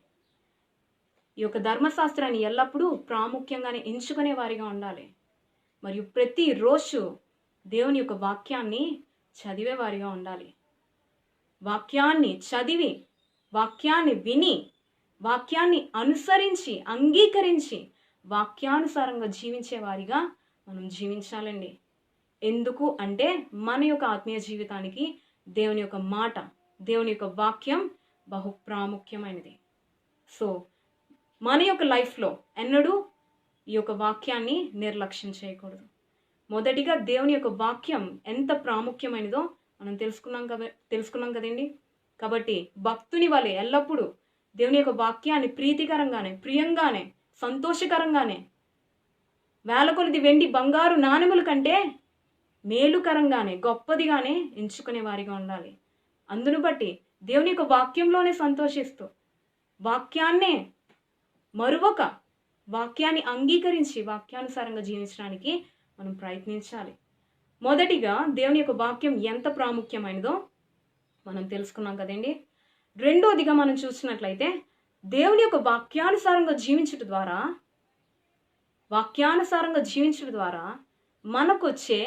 ఈ యొక్క ధర్మశాస్త్రాన్ని ఎల్లప్పుడూ ప్రాముఖ్యంగానే ఎంచుకునే వారిగా ఉండాలి. మరియు ప్రతిరోజు దేవుని యొక్క వాక్యాన్ని చదివే వారిగా ఉండాలి. వాక్యాన్ని చదివి, వాక్యాన్ని విని, వాక్యాన్ని అనుసరించి, అంగీకరించి, వాక్యానుసారంగా జీవించే వారిగా మనం జీవించాలండి. ఎందుకు అంటే మన యొక్క ఆత్మీయ జీవితానికి దేవుని యొక్క మాట, దేవుని యొక్క వాక్యం బహు ప్రాముఖ్యమైనది. సో మన యొక్క లైఫ్లో ఎన్నడూ ఈ యొక్క వాక్యాన్ని నిర్లక్ష్యం చేయకూడదు. మొదటిగా దేవుని యొక్క వాక్యం ఎంత ప్రాముఖ్యమైనదో మనం తెలుసుకున్నాం కదండి. కాబట్టి భక్తుని వలె ఎల్లప్పుడూ దేవుని యొక్క వాక్యాన్ని ప్రీతికరంగానే, ప్రియంగానే, సంతోషకరంగానే, వేల కొలది వెండి బంగారు నాణెముల కంటే మేలుకరంగానే, గొప్పదిగానే ఎంచుకునే వారిగా ఉండాలి. అందును బట్టి దేవుని యొక్క వాక్యంలోనే సంతోషిస్తూ, వాక్యాన్నే మరువక, వాక్యాన్ని అంగీకరించి, వాక్యానుసారంగా జీవించడానికి మనం ప్రయత్నించాలి. మొదటిగా దేవుని యొక్క వాక్యం ఎంత ప్రాముఖ్యమైనదో మనం తెలుసుకున్నాం కదండి. రెండోదిగా మనం చూసినట్లయితే దేవుని యొక్క వాక్యానుసారంగా జీవించడం ద్వారా మనకు వచ్చే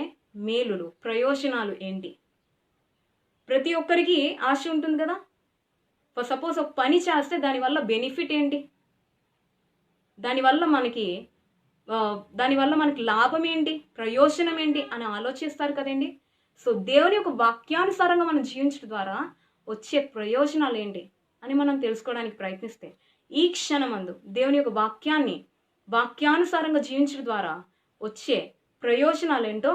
మేలులు, ప్రయోజనాలు ఏంటి? ప్రతి ఒక్కరికి ఆశ ఉంటుంది కదా. సపోజ్ ఒక పని చేస్తే దానివల్ల బెనిఫిట్ ఏంటి, దానివల్ల మనకి లాభం ఏంటి, ప్రయోజనం ఏంటి అని ఆలోచిస్తారు కదండి. సో దేవుని యొక్క వాక్యానుసారంగా మనం జీవించడం ద్వారా వచ్చే ప్రయోజనాలు ఏంటి అని మనం తెలుసుకోవడానికి ప్రయత్నిస్తే, ఈ క్షణమందు దేవుని యొక్క వాక్యానుసారంగా జీవించడం ద్వారా వచ్చే ప్రయోజనాలు ఏంటో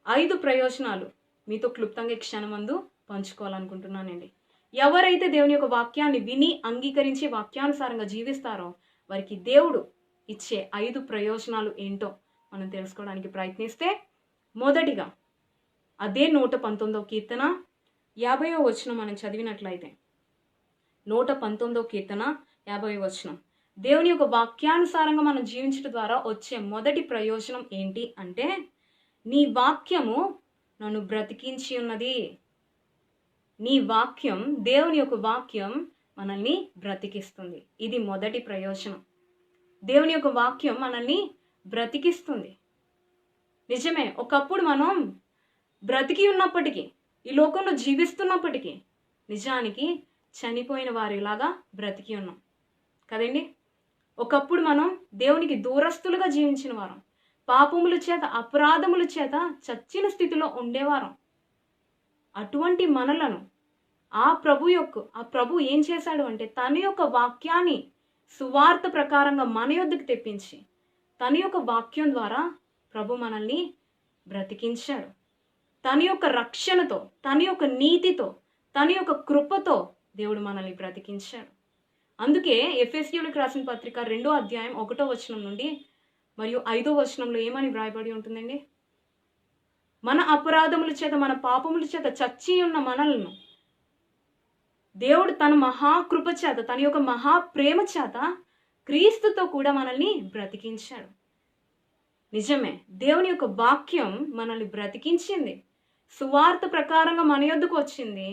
5 ప్రయోజనాలు మీతో క్లుప్తంగా ఈ క్షణమందు పంచుకోవాలనుకుంటున్నానండి. ఎవరైతే దేవుని యొక్క వాక్యాన్ని విని, అంగీకరించి, వాక్యానుసారంగా జీవిస్తారో వారికి దేవుడు ఇచ్చే 5 ప్రయోజనాలు ఏంటో మనం తెలుసుకోవడానికి ప్రయత్నిస్తే, మొదటిగా అదే 119వ కీర్తన 50వ వచనం మనం చదివినట్లయితే, 119వ కీర్తన 50వ వచనం, దేవుని యొక్క వాక్యానుసారంగా మనం జీవించడం ద్వారా వచ్చే మొదటి ప్రయోజనం ఏంటి అంటే, నీ వాక్యము నన్ను బ్రతికించి ఉన్నది. నీ వాక్యం, దేవుని యొక్క వాక్యం మనల్ని బ్రతికిస్తుంది. ఇది మొదటి ప్రయోజనం. దేవుని యొక్క వాక్యం మనల్ని బ్రతికిస్తుంది. నిజమే, ఒకప్పుడు మనం బ్రతికి ఉన్నప్పటికీ, ఈ లోకంలో జీవిస్తున్నప్పటికీ నిజానికి చనిపోయిన వారిలాగా బ్రతికి ఉన్నాం కదండి. ఒకప్పుడు మనం దేవునికి దూరస్తులుగా జీవించిన వారం, పాపముల చేత, అపరాధముల చేత చచ్చిన స్థితిలో ఉండేవారం. అటువంటి మనలను ఆ ప్రభు ఏం చేశాడు అంటే, తన యొక్క వాక్యాన్ని సువార్త ప్రకారంగా మన యొద్దకు తెప్పించి, తన యొక్క వాక్యం ద్వారా ప్రభు మనల్ని బ్రతికించాడు. తన యొక్క రక్షణతో, తన యొక్క నీతితో, తన యొక్క కృపతో దేవుడు మనల్ని బ్రతికించాడు. అందుకే ఎఫెసీయులకు రాసిన పత్రిక 2వ అధ్యాయం 1వ వచనం నుండి మరియు 5వ వచనంలో ఏమని వ్రాయబడి ఉంటుందండి? మన అపరాధముల చేత, మన పాపముల చేత చచ్చి ఉన్న మనలను దేవుడు తన మహాకృప చేత, తన యొక్క మహాప్రేమ చేత క్రీస్తుతో కూడా మనల్ని బ్రతికించాడు. నిజమే, దేవుని యొక్క వాక్యం మనల్ని బ్రతికించింది. సువార్త ప్రకారంగా మన యొద్దకు వచ్చింది.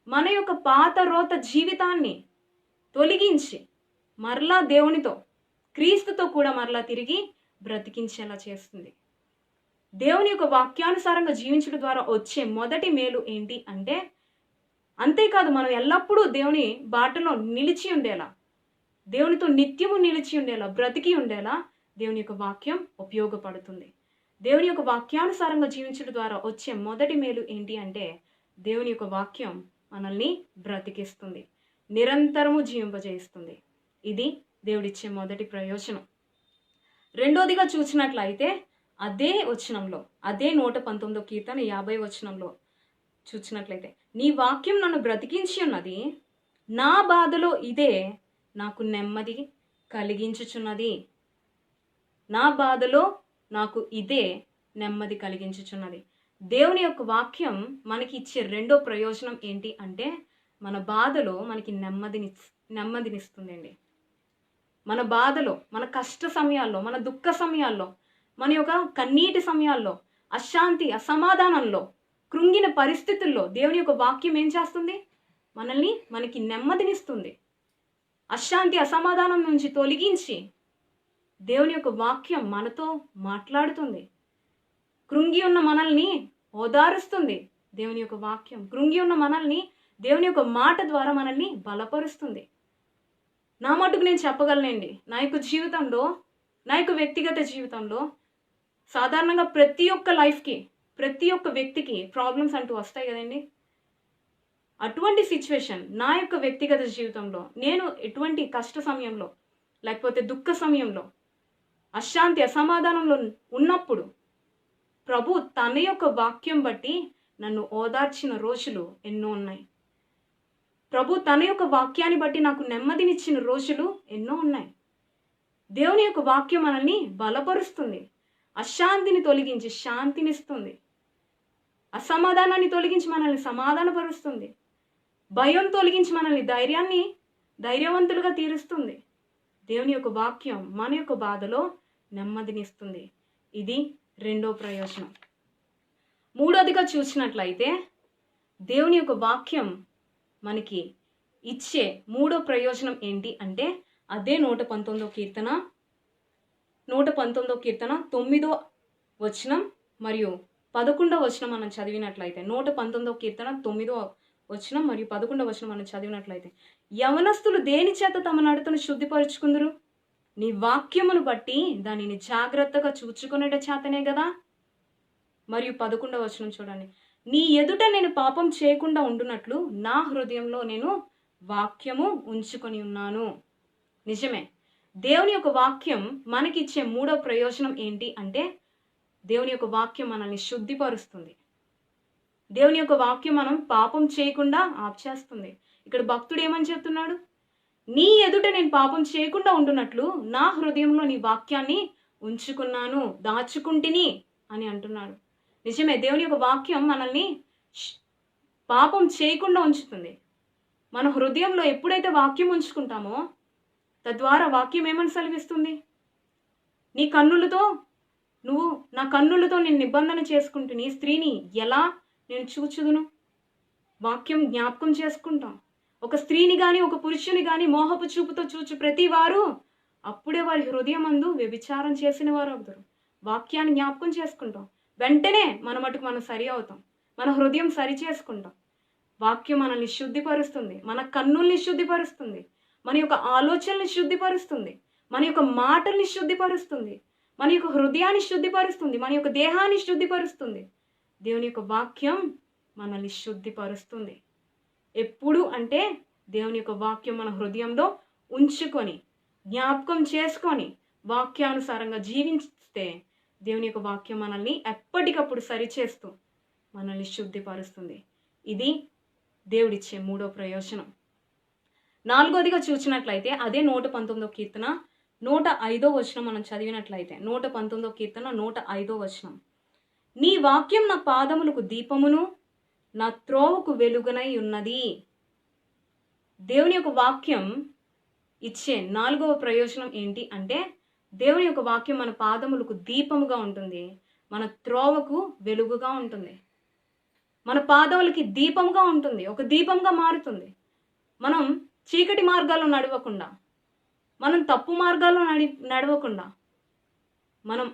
మన యొక్క పాత రోత జీవితాన్ని తొలగించి మరలా దేవునితో, క్రీస్తుతో కూడా మరలా తిరిగి బ్రతికించేలా చేస్తుంది. దేవుని యొక్క వాక్యానుసారంగా జీవించడం ద్వారా వచ్చే మొదటి మేలు ఏంటి అంటే, అంతేకాదు మనం ఎల్లప్పుడూ దేవుని బాటలో నిలిచి ఉండేలా, దేవునితో నిత్యము నిలిచి ఉండేలా, బ్రతికి ఉండేలా దేవుని యొక్క వాక్యం ఉపయోగపడుతుంది. దేవుని యొక్క వాక్యానుసారంగా జీవించడం ద్వారా వచ్చే మొదటి మేలు ఏంటి అంటే, దేవుని యొక్క వాక్యం మనల్ని బ్రతికిస్తుంది, నిరంతరము జీవింపజేస్తుంది. ఇది దేవుడిచ్చే మొదటి ప్రయోజనం. రెండోదిగా చూసినట్లయితే అదే వచనంలో, అదే 119వ కీర్తన 50వ వచనంలో చూసినట్లయితే, నీ వాక్యం నన్ను బ్రతికించి ఉన్నది, నా బాధలో ఇదే నాకు నెమ్మది కలిగించుచున్నది. నా బాధలో నాకు ఇదే నెమ్మది కలిగించుచున్నది. దేవుని యొక్క వాక్యం మనకి ఇచ్చే రెండో ప్రయోజనం ఏంటి అంటే, మన బాధలో మనకి నెమ్మదినిస్తుందండి. మన బాధలో, మన కష్ట సమయాల్లో, మన దుఃఖ సమయాల్లో, మన యొక్క కన్నీటి సమయాల్లో, అశాంతి, అసమాధానంలో, కృంగిన పరిస్థితుల్లో దేవుని యొక్క వాక్యం ఏం చేస్తుంది? మనకి నెమ్మదినిస్తుంది. అశాంతి, అసమాధానం నుంచి తొలగించి దేవుని యొక్క వాక్యం మనతో మాట్లాడుతుంది. కృంగి ఉన్న మనల్ని ఓదారుస్తుంది దేవుని యొక్క వాక్యం. కృంగి ఉన్న మనల్ని దేవుని యొక్క మాట ద్వారా మనల్ని బలపరుస్తుంది. నా మటుకు నేను చెప్పగలనండి, నా యొక్క జీవితంలో, నా యొక్క వ్యక్తిగత జీవితంలో సాధారణంగా ప్రతి ఒక్క లైఫ్కి, ప్రతి ఒక్క వ్యక్తికి ప్రాబ్లమ్స్ అంటూ వస్తాయి కదండి. అటువంటి సిచ్యువేషన్ నా యొక్క వ్యక్తిగత జీవితంలో, నేను ఎటువంటి కష్ట సమయంలో, లేకపోతే దుఃఖ సమయంలో, అశాంతి, అసమాధానంలో ఉన్నప్పుడు ప్రభు తన యొక్క వాక్యం బట్టి నన్ను ఓదార్చిన రోజులు ఎన్నో ఉన్నాయి. ప్రభు తన యొక్క వాక్యాన్ని బట్టి నాకు నెమ్మదినిచ్చిన రోజులు ఎన్నో ఉన్నాయి. దేవుని యొక్క వాక్యం మనల్ని బలపరుస్తుంది, అశాంతిని తొలగించి శాంతినిస్తుంది, అసమాధానాన్ని తొలగించి మనల్ని సమాధానపరుస్తుంది, భయం తొలగించి మనల్ని ధైర్యవంతులుగా తీరుస్తుంది. దేవుని యొక్క వాక్యం మన యొక్క బాధలో నెమ్మదినిస్తుంది. ఇది రెండో ప్రయోజనం. మూడోదిగా చూసినట్లయితే, దేవుని యొక్క వాక్యం మనకి ఇచ్చే మూడో ప్రయోజనం ఏంటి అంటే, అదే 119వ కీర్తన 9వ వచనం మరియు 11వ వచనం మనం చదివినట్లయితే, 119వ కీర్తన 9వ వచనం మరియు 11వ వచనం మనం చదివినట్లయితే, యవనస్తులు దేని చేత తమ నడతను శుద్ధిపరుచుకుందరు? నీ వాక్యమును బట్టి దానిని జాగ్రత్తగా చూచుకునేట చేతనే కదా. మరియు 11వ వచనం చూడండి, నీ ఎదుట నేను పాపం చేయకుండా ఉండునట్లు నా హృదయంలో నేను వాక్యము ఉంచుకొని ఉన్నాను. నిజమే, దేవుని యొక్క వాక్యం మనకిచ్చే మూడో ప్రయోజనం ఏంటి అంటే, దేవుని యొక్క వాక్యం మనల్ని శుద్ధిపరుస్తుంది. దేవుని యొక్క వాక్యం మనం పాపం చేయకుండా ఆప్చేస్తుంది. ఇక్కడ భక్తుడు ఏమని చెప్తున్నాడు? నీ ఎదుట నేను పాపం చేయకుండా ఉండునట్లు నా హృదయంలో నీ వాక్యాన్ని ఉంచుకున్నాను, దాచుకుంటిని అని అంటున్నాడు. నిజమే, దేవుని యొక్క వాక్యం మనల్ని పాపం చేయకుండా ఉంచుతుంది. మన హృదయంలో ఎప్పుడైతే వాక్యం ఉంచుకుంటామో, తద్వారా వాక్యం ఏమని సెలవిస్తుంది? నీ కన్నులతో నా కన్నులతో నేను నిబంధన చేసుకుంటూ నీ స్త్రీని ఎలా నేను చూచుదును? వాక్యం జ్ఞాపకం చేసుకుంటాం. ఒక స్త్రీని కానీ ఒక పురుషుని కానీ మోహపు చూపుతో చూచు ప్రతి వారు అప్పుడే వారి హృదయమందు వ్యభిచారం చేసిన వారు అవుతారు. వాక్యాన్ని జ్ఞాపకం చేసుకుంటాం, వెంటనే మన మటుకు మనం సరి అవుతాం, మన హృదయం సరి చేసుకుంటాం. వాక్యం మనల్ని శుద్ధిపరుస్తుంది, మన కన్నుల్ని శుద్ధిపరుస్తుంది, మన యొక్క ఆలోచనల్ని శుద్ధిపరుస్తుంది, మన యొక్క మాటల్ని శుద్ధిపరుస్తుంది, మన యొక్క హృదయాన్ని శుద్ధిపరుస్తుంది, మన యొక్క దేహాన్ని శుద్ధిపరుస్తుంది. దేవుని యొక్క వాక్యం మనల్ని శుద్ధిపరుస్తుంది. ఎప్పుడు అంటే దేవుని యొక్క వాక్యం మన హృదయంలో ఉంచుకొని జ్ఞాపకం చేసుకొని వాక్యానుసారంగా జీవిస్తే దేవుని యొక్క వాక్యం మనల్ని ఎప్పటికప్పుడు సరిచేస్తూ మనల్ని శుద్ధిపరుస్తుంది. ఇది దేవుడిచ్చే మూడో ప్రయోజనం. నాలుగోదిగా చూసినట్లయితే అదే 119వ కీర్తన 105వ వచనం మనం చదివినట్లయితే 119వ కీర్తన 105వ వచనం. నీ వాక్యం నా పాదములకు దీపమును నా త్రోవకు వెలుగునై ఉన్నది. దేవుని యొక్క వాక్యం ఇచ్చే 4వ ప్రయోజనం ఏంటి అంటే, దేవుని యొక్క వాక్యం మన పాదములకు దీపముగా ఉంటుంది, మన త్రోవకు వెలుగుగా ఉంటుంది. మన పాదములకి దీపముగా ఉంటుంది, ఒక దీపంగా మారుతుంది. మనం చీకటి మార్గాల్లో నడవకుండా, మనం తప్పు మార్గాల్లో నడవకుండా, మనం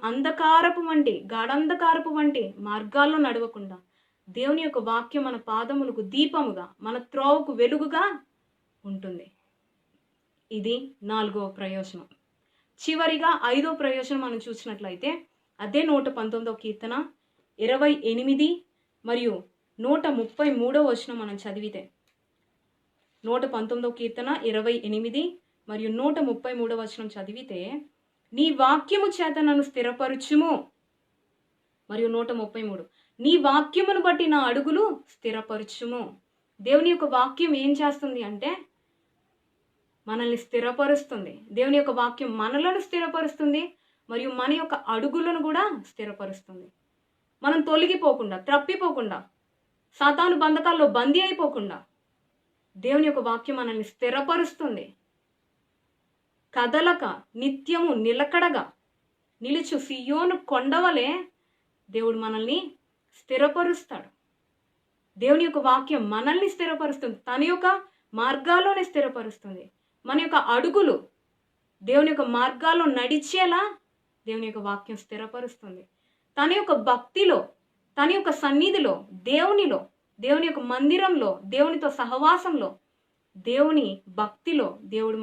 గాఢంధకారపు వంటి మార్గాల్లో నడవకుండా, దేవుని యొక్క వాక్యం మన పాదములకు దీపముగా, మన త్రోవకు వెలుగుగా ఉంటుంది. ఇది 4వ ప్రయోజనం. చివరిగా 5వ ప్రయోజనం మనం చూసినట్లయితే, అదే 119వ కీర్తన 28 మరియు 133వ వచనం మనం చదివితే, 119వ కీర్తన 28 మరియు 133వ వచనం చదివితే, నీ వాక్యము చేత నన్ను స్థిరపరచుము. మరియు 133, నీ వాక్యమును బట్టి నా అడుగులు స్థిరపరచుము. దేవుని యొక్క వాక్యం ఏం చేస్తుంది అంటే మనల్ని స్థిరపరుస్తుంది. దేవుని యొక్క వాక్యం మనలను స్థిరపరుస్తుంది మరియు మన యొక్క అడుగులను కూడా స్థిరపరుస్తుంది. మనం తొలగిపోకుండా, తప్పిపోకుండా, సాతాను బంధకాల్లో బందీ అయిపోకుండా దేవుని యొక్క వాక్యం మనల్ని స్థిరపరుస్తుంది. కదలక నిత్యము నిలకడగా నిలుచు సియోను కొండవలే దేవుడు మనల్ని స్థిరపరుస్తాడు. దేవుని యొక్క వాక్యం మనల్ని స్థిరపరుస్తుంది, తన యొక్క మార్గాల్లోనే స్థిరపరుస్తుంది. మన యొక్క అడుగులు దేవుని యొక్క మార్గాల్లో నడిచేలా దేవుని యొక్క వాక్యం స్థిరపరుస్తుంది. తన యొక్క భక్తిలో, తన యొక్క సన్నిధిలో, దేవునిలో, దేవుని యొక్క మందిరంలో, దేవునితో సహవాసంలో, దేవుని భక్తిలో దేవుడు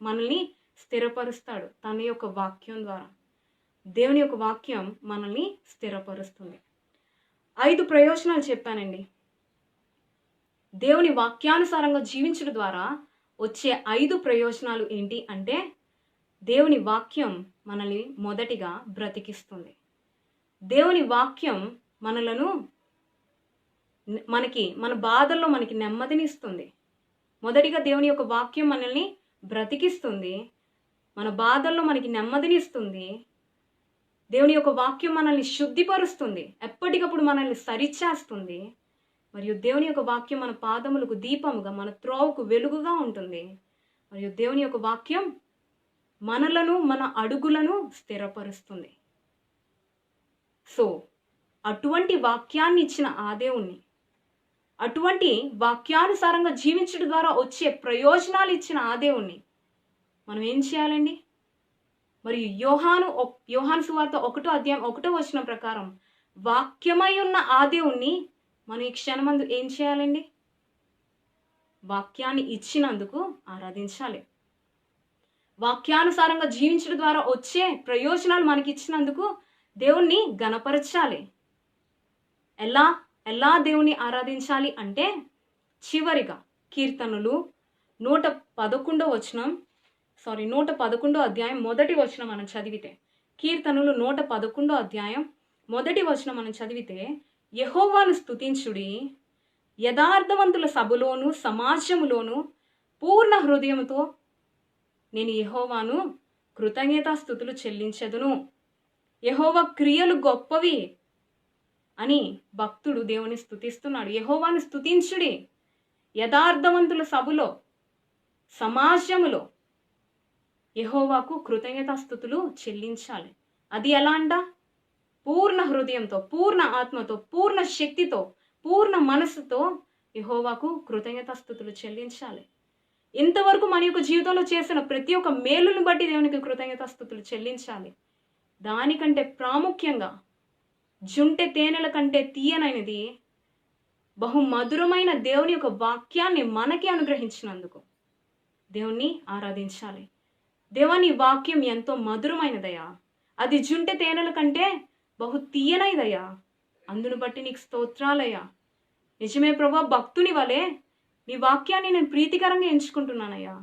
మనల్ని స్థిరపరుస్తాడు తన యొక్క వాక్యం ద్వారా. దేవుని యొక్క వాక్యం మనల్ని స్థిరపరుస్తుంది. 5 ప్రయోజనాలు చెప్పానండి. దేవుని వాక్యానుసారంగా జీవించడం ద్వారా వచ్చే 5 ప్రయోజనాలు ఏంటి అంటే, దేవుని వాక్యం మనల్ని మొదటిగా బ్రతికిస్తుంది. దేవుని వాక్యం మన బాధల్లో మనకి నెమ్మదినిస్తుంది. మొదటిగా దేవుని యొక్క వాక్యం మనల్ని బ్రతికిస్తుంది, మన బాధల్లో మనకి నెమ్మదినిస్తుంది. దేవుని యొక్క వాక్యం మనల్ని శుద్ధిపరుస్తుంది, ఎప్పటికప్పుడు మనల్ని సరిచేస్తుంది. మరియు దేవుని యొక్క వాక్యం మన పాదములకు దీపముగా, మన త్రోవకు వెలుగుగా ఉంటుంది. మరియు దేవుని యొక్క వాక్యం మనలను, మన అడుగులను స్థిరపరుస్తుంది. సో అటువంటి వాక్యాన్ని ఇచ్చిన ఆ దేవుణ్ణి, అటువంటి వాక్యానుసారంగా జీవించడం ద్వారా వచ్చే ప్రయోజనాలు ఇచ్చిన ఆ దేవుణ్ణి మనం ఏం చేయాలండి? మరియు యోహాను సువార్త 1వ అధ్యాయం 1వ వచనం ప్రకారం వాక్యమై ఉన్న ఆ దేవుణ్ణి మనం ఈ క్షణమందు ఏం చేయాలండి? వాక్యాన్ని ఇచ్చినందుకు ఆరాధించాలి. వాక్యానుసారంగా జీవించడం ద్వారా వచ్చే ప్రయోజనాలు మనకి ఇచ్చినందుకు దేవుణ్ణి గణపరచాలి. ఎలా దేవుణ్ణి ఆరాధించాలి అంటే, చివరిగా కీర్తనలు 111వ అధ్యాయం 1వ వచనం మనం చదివితే, కీర్తనలు 111వ అధ్యాయం 1వ వచనం మనం చదివితే, యెహోవాను స్తుతించుడి, యథార్థవంతుల సభలోను సమాజములోను పూర్ణ హృదయముతో నేను యెహోవాను కృతజ్ఞతాస్తుతులు చెల్లించెదను. యెహోవా క్రియలు గొప్పవి అని భక్తుడు దేవుని స్తుతిస్తున్నాడు. యెహోవాను స్తుతించుడి, యథార్థవంతుల సభలో సమాజములో యెహోవాకు కృతజ్ఞతాస్తుతులు చెల్లించాలి. అది ఎలా అంట? పూర్ణ హృదయంతో, పూర్ణ ఆత్మతో, పూర్ణ శక్తితో, పూర్ణ మనసుతో యెహోవాకు కృతజ్ఞతాస్తుతులు చెల్లించాలి. ఇంతవరకు మన యొక్క జీవితంలో చేసిన ప్రతి ఒక్క మేలును బట్టి దేవునికి కృతజ్ఞతాస్తుతులు చెల్లించాలి. దానికంటే ప్రాముఖ్యంగా జుంటె తేనెల కంటే తీయనైనది బహు మధురమైన దేవుని యొక్క వాక్యాన్ని మనకి అనుగ్రహించినందుకు దేవుణ్ణి ఆరాధించాలి. దేవాని వాక్యం ఎంతో మధురమైనదయ్యా, అది జుంటె తేనెల కంటే బహు తీయనైదయ్యా, అందును బట్టి నీకు స్తోత్రాలయ్యా. నిజమే ప్రభా, భక్తుని వలె నీ వాక్యాన్ని నేను ప్రీతికరంగా ఎంచుకుంటున్నానయ్యా,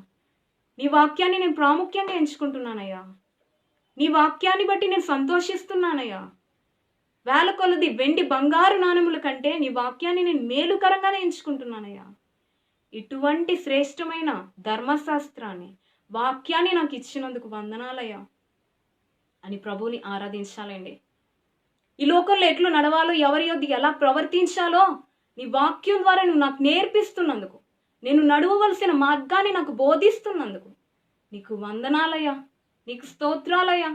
నీ వాక్యాన్ని నేను ప్రాముఖ్యంగా ఎంచుకుంటున్నానయ్యా, నీ వాక్యాన్ని బట్టి నేను సంతోషిస్తున్నానయ్యా. వేల కొలది వెండి బంగారు నాణెముల కంటే నీ వాక్యాన్ని నేను మేలుకరంగానే ఎంచుకుంటున్నానయ్యా. ఇటువంటి శ్రేష్టమైన ధర్మశాస్త్రాన్ని, వాక్యాన్ని నాకు ఇచ్చినందుకు వందనాలయ్యా అని ప్రభువుని ఆరాధించాలండి. ఈ లోకంలో ఎట్లు నడవాలో, ఎవరి యొద్ద ఎలా ప్రవర్తించాలో నీ వాక్యం ద్వారా నువ్వు నాకు నేర్పిస్తున్నందుకు, నేను నడవవలసిన మార్గాన్ని నాకు బోధిస్తున్నందుకు నీకు వందనాలయ్యా, నీకు స్తోత్రాలయ్యా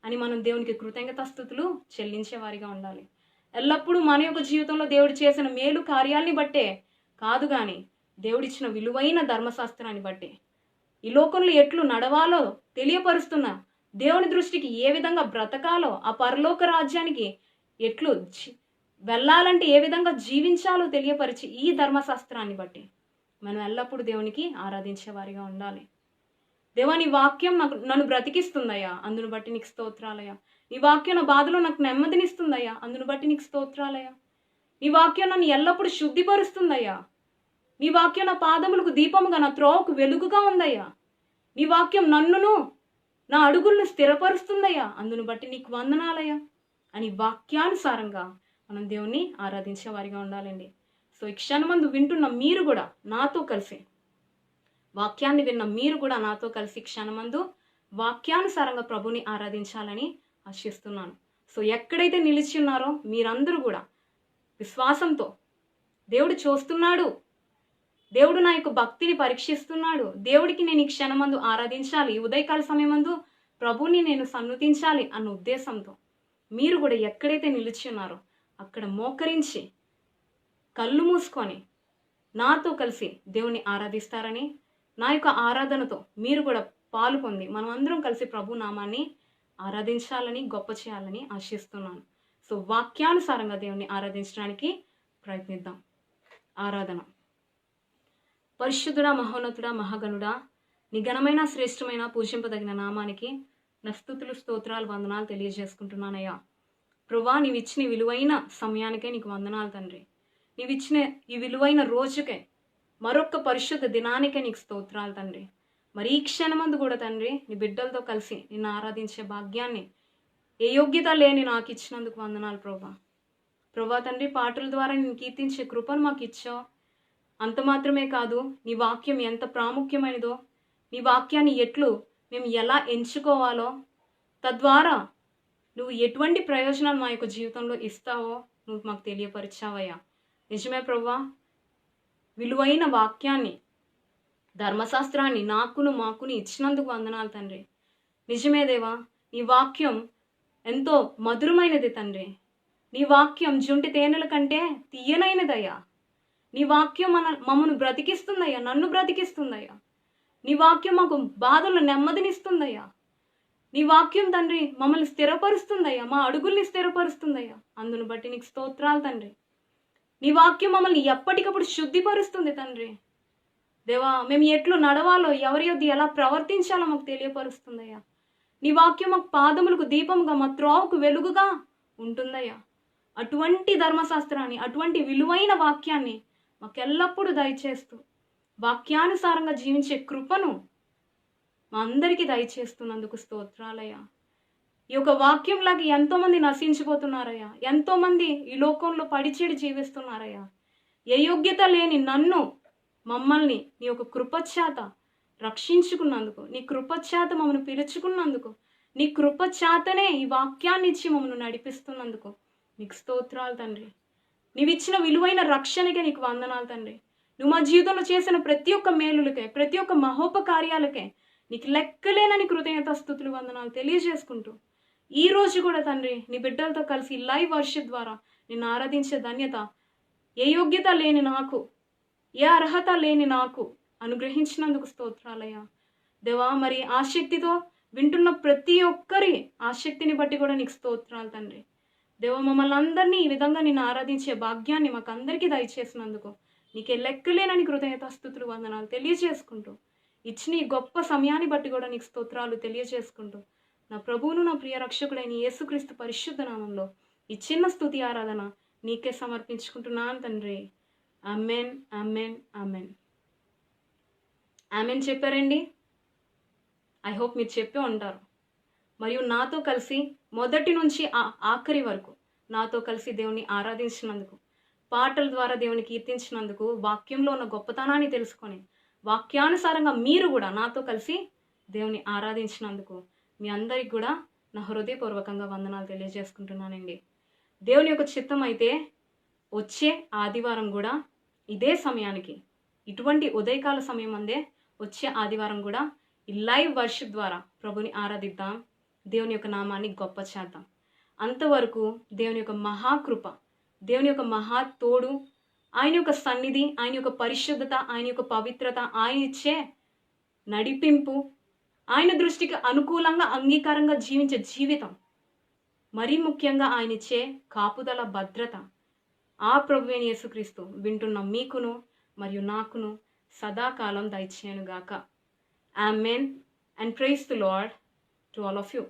అని మనం దేవునికి కృతజ్ఞతాస్తుతులు చెల్లించేవారిగా ఉండాలి. ఎల్లప్పుడూ మన యొక్క జీవితంలో దేవుడు చేసిన మేలు కార్యాల్ని బట్టే కాదు, కానీ దేవుడిచ్చిన విలువైన ధర్మశాస్త్రాన్ని బట్టే ఈ లోకంలో ఎట్లు నడవాలో తెలియపరుస్తున్నా, దేవుని దృష్టికి ఏ విధంగా బ్రతకాలో, ఆ పరలోక రాజ్యానికి ఎట్లు వెళ్ళాలంటే ఏ విధంగా జీవించాలో తెలియపరిచి ఈ ధర్మశాస్త్రాన్ని బట్టి మనం ఎల్లప్పుడూ దేవునికి ఆరాధించేవారిగా ఉండాలి. దేవా, నీ వాక్యం నన్ను బ్రతికిస్తుందయ్యా, అందును బట్టి నీకు స్తోత్రాలయ్యా. నీ వాక్యం నా బాధలో నాకు నెమ్మదినిస్తుందయ్యా, అందును బట్టి నీకు స్తోత్రాలయ్యా. నీ వాక్యం నన్ను ఎల్లప్పుడూ శుద్ధిపరుస్తుందయ్యా. నీ వాక్యం నా పాదములకు దీపముగా, నా త్రోవకు వెలుగుగా ఉందయ్యా. నీ వాక్యం నన్నును నా అడుగులను స్థిరపరుస్తుందయ్యా, అందును బట్టి నీకు వందనాలయ్యా అని వాక్యానుసారంగా మనం దేవుణ్ణి ఆరాధించే వారిగా ఉండాలండి. సో ఈ క్షణమందు వింటున్న మీరు కూడా నాతో కలిసి, వాక్యాన్ని విన్న మీరు కూడా నాతో కలిసి క్షణమందు వాక్యానుసారంగా ప్రభుని ఆరాధించాలని ఆశిస్తున్నాను. సో ఎక్కడైతే నిలిచి ఉన్నారో మీరందరూ కూడా విశ్వాసంతో, దేవుడు చూస్తున్నాడు, దేవుడు నా యొక్క భక్తిని పరీక్షిస్తున్నాడు, దేవుడికి నేను ఈ క్షణమందు ఆరాధించాలి, ఉదయకాల సమయమందు ప్రభుని నేను సన్నుతించాలి అన్న ఉద్దేశంతో మీరు కూడా ఎక్కడైతే నిలిచి ఉన్నారో అక్కడ మోకరించి కళ్ళు మూసుకొని నాతో కలిసి దేవుని ఆరాధిస్తారని, నా యొక్క ఆరాధనతో మీరు కూడా పాలు పొంది మనం అందరం కలిసి ప్రభు నామాన్ని ఆరాధించాలని, గొప్ప చేయాలని ఆశిస్తున్నాను. సో వాక్యానుసారంగా దేవుని ఆరాధించడానికి ప్రయత్నిద్దాం. ఆరాధన. పరిశుద్ధుడా, మహోన్నతుడా, మహాగణుడా, నీ ఘనమైన శ్రేష్టమైన పూజింపదగిన నామానికి నా స్తుతులు, స్తోత్రాలు, వందనాలు తెలియజేసుకుంటున్నానయ్యా. ప్రభువా, నీవిచ్చిన విలువైన సమయానికే నీకు వందనాలు తండ్రి. నీవిచ్చిన ఈ విలువైన రోజుకే, మరొక్క పరిశుద్ధ దినానికే నీకు స్తోత్రాలు తండ్రి. మరి ఈ క్షణమందు కూడా తండ్రి నీ బిడ్డలతో కలిసి నిన్ను ఆరాధించే భాగ్యాన్ని ఏ యోగ్యత లేని నాకు ఇచ్చినందుకు వందనాలు ప్రభా. ప్రభా తండ్రి, పాటల ద్వారా నేను కీర్తించే కృపను మాకు ఇచ్చావు. అంత మాత్రమే కాదు, నీ వాక్యం ఎంత ప్రాముఖ్యమైనదో, నీ వాక్యాన్ని ఎట్లు మేము ఎలా ఎంచుకోవాలో, తద్వారా నువ్వు ఎటువంటి ప్రయోజనాలు మా యొక్క జీవితంలో ఇస్తావో నువ్వు మాకు తెలియపరిచావయ్యా. నిజమే ప్రభువా, విలువైన వాక్యాన్ని, ధర్మశాస్త్రాన్ని మాకుని ఇచ్చినందుకు వందనాలు తండ్రి. నిజమే దేవా, నీ వాక్యం ఎంతో మధురమైనది తండ్రి. నీ వాక్యం జుంటి తేనెల కంటే తీయనైనదయ్యా. నీ వాక్యం మమ్మను బ్రతికిస్తుందయ్యా, నన్ను బ్రతికిస్తుందయ్యా. నీ వాక్యం మాకు బాధలు నెమ్మదినిస్తుందయ్యా. నీ వాక్యం తండ్రి మమ్మల్ని స్థిరపరుస్తుందయ్యా, మా అడుగుల్ని స్థిరపరుస్తుందయ్యా. అందును బట్టి నీకు స్తోత్రాలు తండ్రి. నీ వాక్యం మమ్మల్ని ఎప్పటికప్పుడు శుద్ధిపరుస్తుంది తండ్రి. దేవా, మేము ఎట్లు నడవాలో, ఎవరి యొద్ద ఎలా ప్రవర్తించాలో మాకు తెలియపరుస్తుందయ్యా. నీ వాక్యం మాకు పాదములకు దీపముగా, మా త్రోవకు వెలుగుగా ఉంటుందయ్యా. అటువంటి ధర్మశాస్త్రాన్ని, అటువంటి విలువైన వాక్యాన్ని మాకెల్లప్పుడూ దయచేస్తూ వాక్యానుసారంగా జీవించే కృపను మా అందరికీ దయచేస్తున్నందుకు స్తోత్రాలయ్యా. ఈ యొక్క వాక్యంలాగా ఎంతోమంది నశించిపోతున్నారయ్యా. ఎంతోమంది ఈ లోకంలో పడిచేడి జీవిస్తున్నారయ్యా. ఏ యోగ్యత లేని నన్ను, మమ్మల్ని నీ యొక్క కృపచేత రక్షించుకున్నందుకు, నీ కృపచేత మమ్మల్ని పిలుచుకున్నందుకు, నీ కృపచేతనే ఈ వాక్యాన్ని ఇచ్చి మమ్మల్ని నడిపిస్తున్నందుకు నీకు స్తోత్రాలు తండ్రి. నీవిచ్చిన విలువైన రక్షణకే నీకు వందనాలు తండ్రి. నువ్వు మా జీవితంలో చేసిన ప్రతి ఒక్క మేలులకే, ప్రతి ఒక్క మహోపకార్యాలకే నీకు లెక్కలేనని కృతజ్ఞతాస్తుతులు, వందనాలు తెలియజేసుకుంటూ ఈ రోజు కూడా తండ్రి నీ బిడ్డలతో కలిసి లైవ్ వర్షిప్ ద్వారా నిన్ను ఆరాధించే ధన్యత ఏ యోగ్యత లేని నాకు, ఏ అర్హత లేని నాకు అనుగ్రహించినందుకు స్తోత్రాలయ్యా. దేవా, మరి ఆసక్తితో వింటున్న ప్రతి ఒక్కరి ఆసక్తిని బట్టి కూడా నీకు స్తోత్రాలు తండ్రి. దేవ, మమ్మల్ని అందరినీ ఈ విధంగా నిన్ను ఆరాధించే భాగ్యాన్ని మాకు అందరికీ దయచేసినందుకు నీకే లెక్కలేనని కృతజ్ఞతాస్తుతులు, వందనాలు తెలియజేసుకుంటూ ఇచ్చిన ఈ గొప్ప సమయాన్ని బట్టి కూడా నీకు స్తోత్రాలు తెలియజేసుకుంటూ నా ప్రభువును, నా ప్రియ రక్షకుడైన యేసుక్రీస్తు పరిశుద్ధ నామంలో ఈ చిన్న స్తుతి ఆరాధన నీకే సమర్పించుకుంటున్నాను తండ్రి. Amen, amen, amen. ఆమెన్ చెప్పారండి. ఐ హోప్ మీరు చెప్పే ఉంటారు. మరియు నాతో కలిసి మొదటి నుంచి ఆఖరి వరకు నాతో కలిసి దేవుని ఆరాధించినందుకు, పాటల ద్వారా దేవుని కీర్తించినందుకు, వాక్యంలో ఉన్న గొప్పతనాన్ని తెలుసుకొని వాక్యానుసారంగా మీరు కూడా నాతో కలిసి దేవుని ఆరాధించినందుకు మీ అందరికి కూడా నా హృదయపూర్వకంగా వందనాలు తెలియజేసుకుంటున్నానండి. దేవుని యొక్క చిత్తం అయితే వచ్చే ఆదివారం కూడా ఇదే సమయానికి, ఇటువంటి ఉదయకాల సమయం అందే వచ్చే ఆదివారం కూడా ఈ లైవ్ వర్షిప్ ద్వారా ప్రభుని ఆరాధిద్దాం, దేవుని యొక్క నామాన్ని గొప్ప చేద్దాం. అంతవరకు దేవుని యొక్క మహాకృప, దేవుని యొక్క మహా తోడు, ఆయన యొక్క సన్నిధి, ఆయన యొక్క పరిశుద్ధత, ఆయన యొక్క పవిత్రత, ఆయన ఇచ్చే నడిపింపు, ఆయన దృష్టికి అనుకూలంగా అంగీకారంగా జీవించే జీవితం, మరీ ముఖ్యంగా ఆయన ఇచ్చే కాపుదల, భద్రత, ఆ ప్రభువైన యేసుక్రీస్తు వింటున్న మీకును మరియు నాకును సదాకాలం దయచేయనుగాక. Amen. And praise the lord to all of you.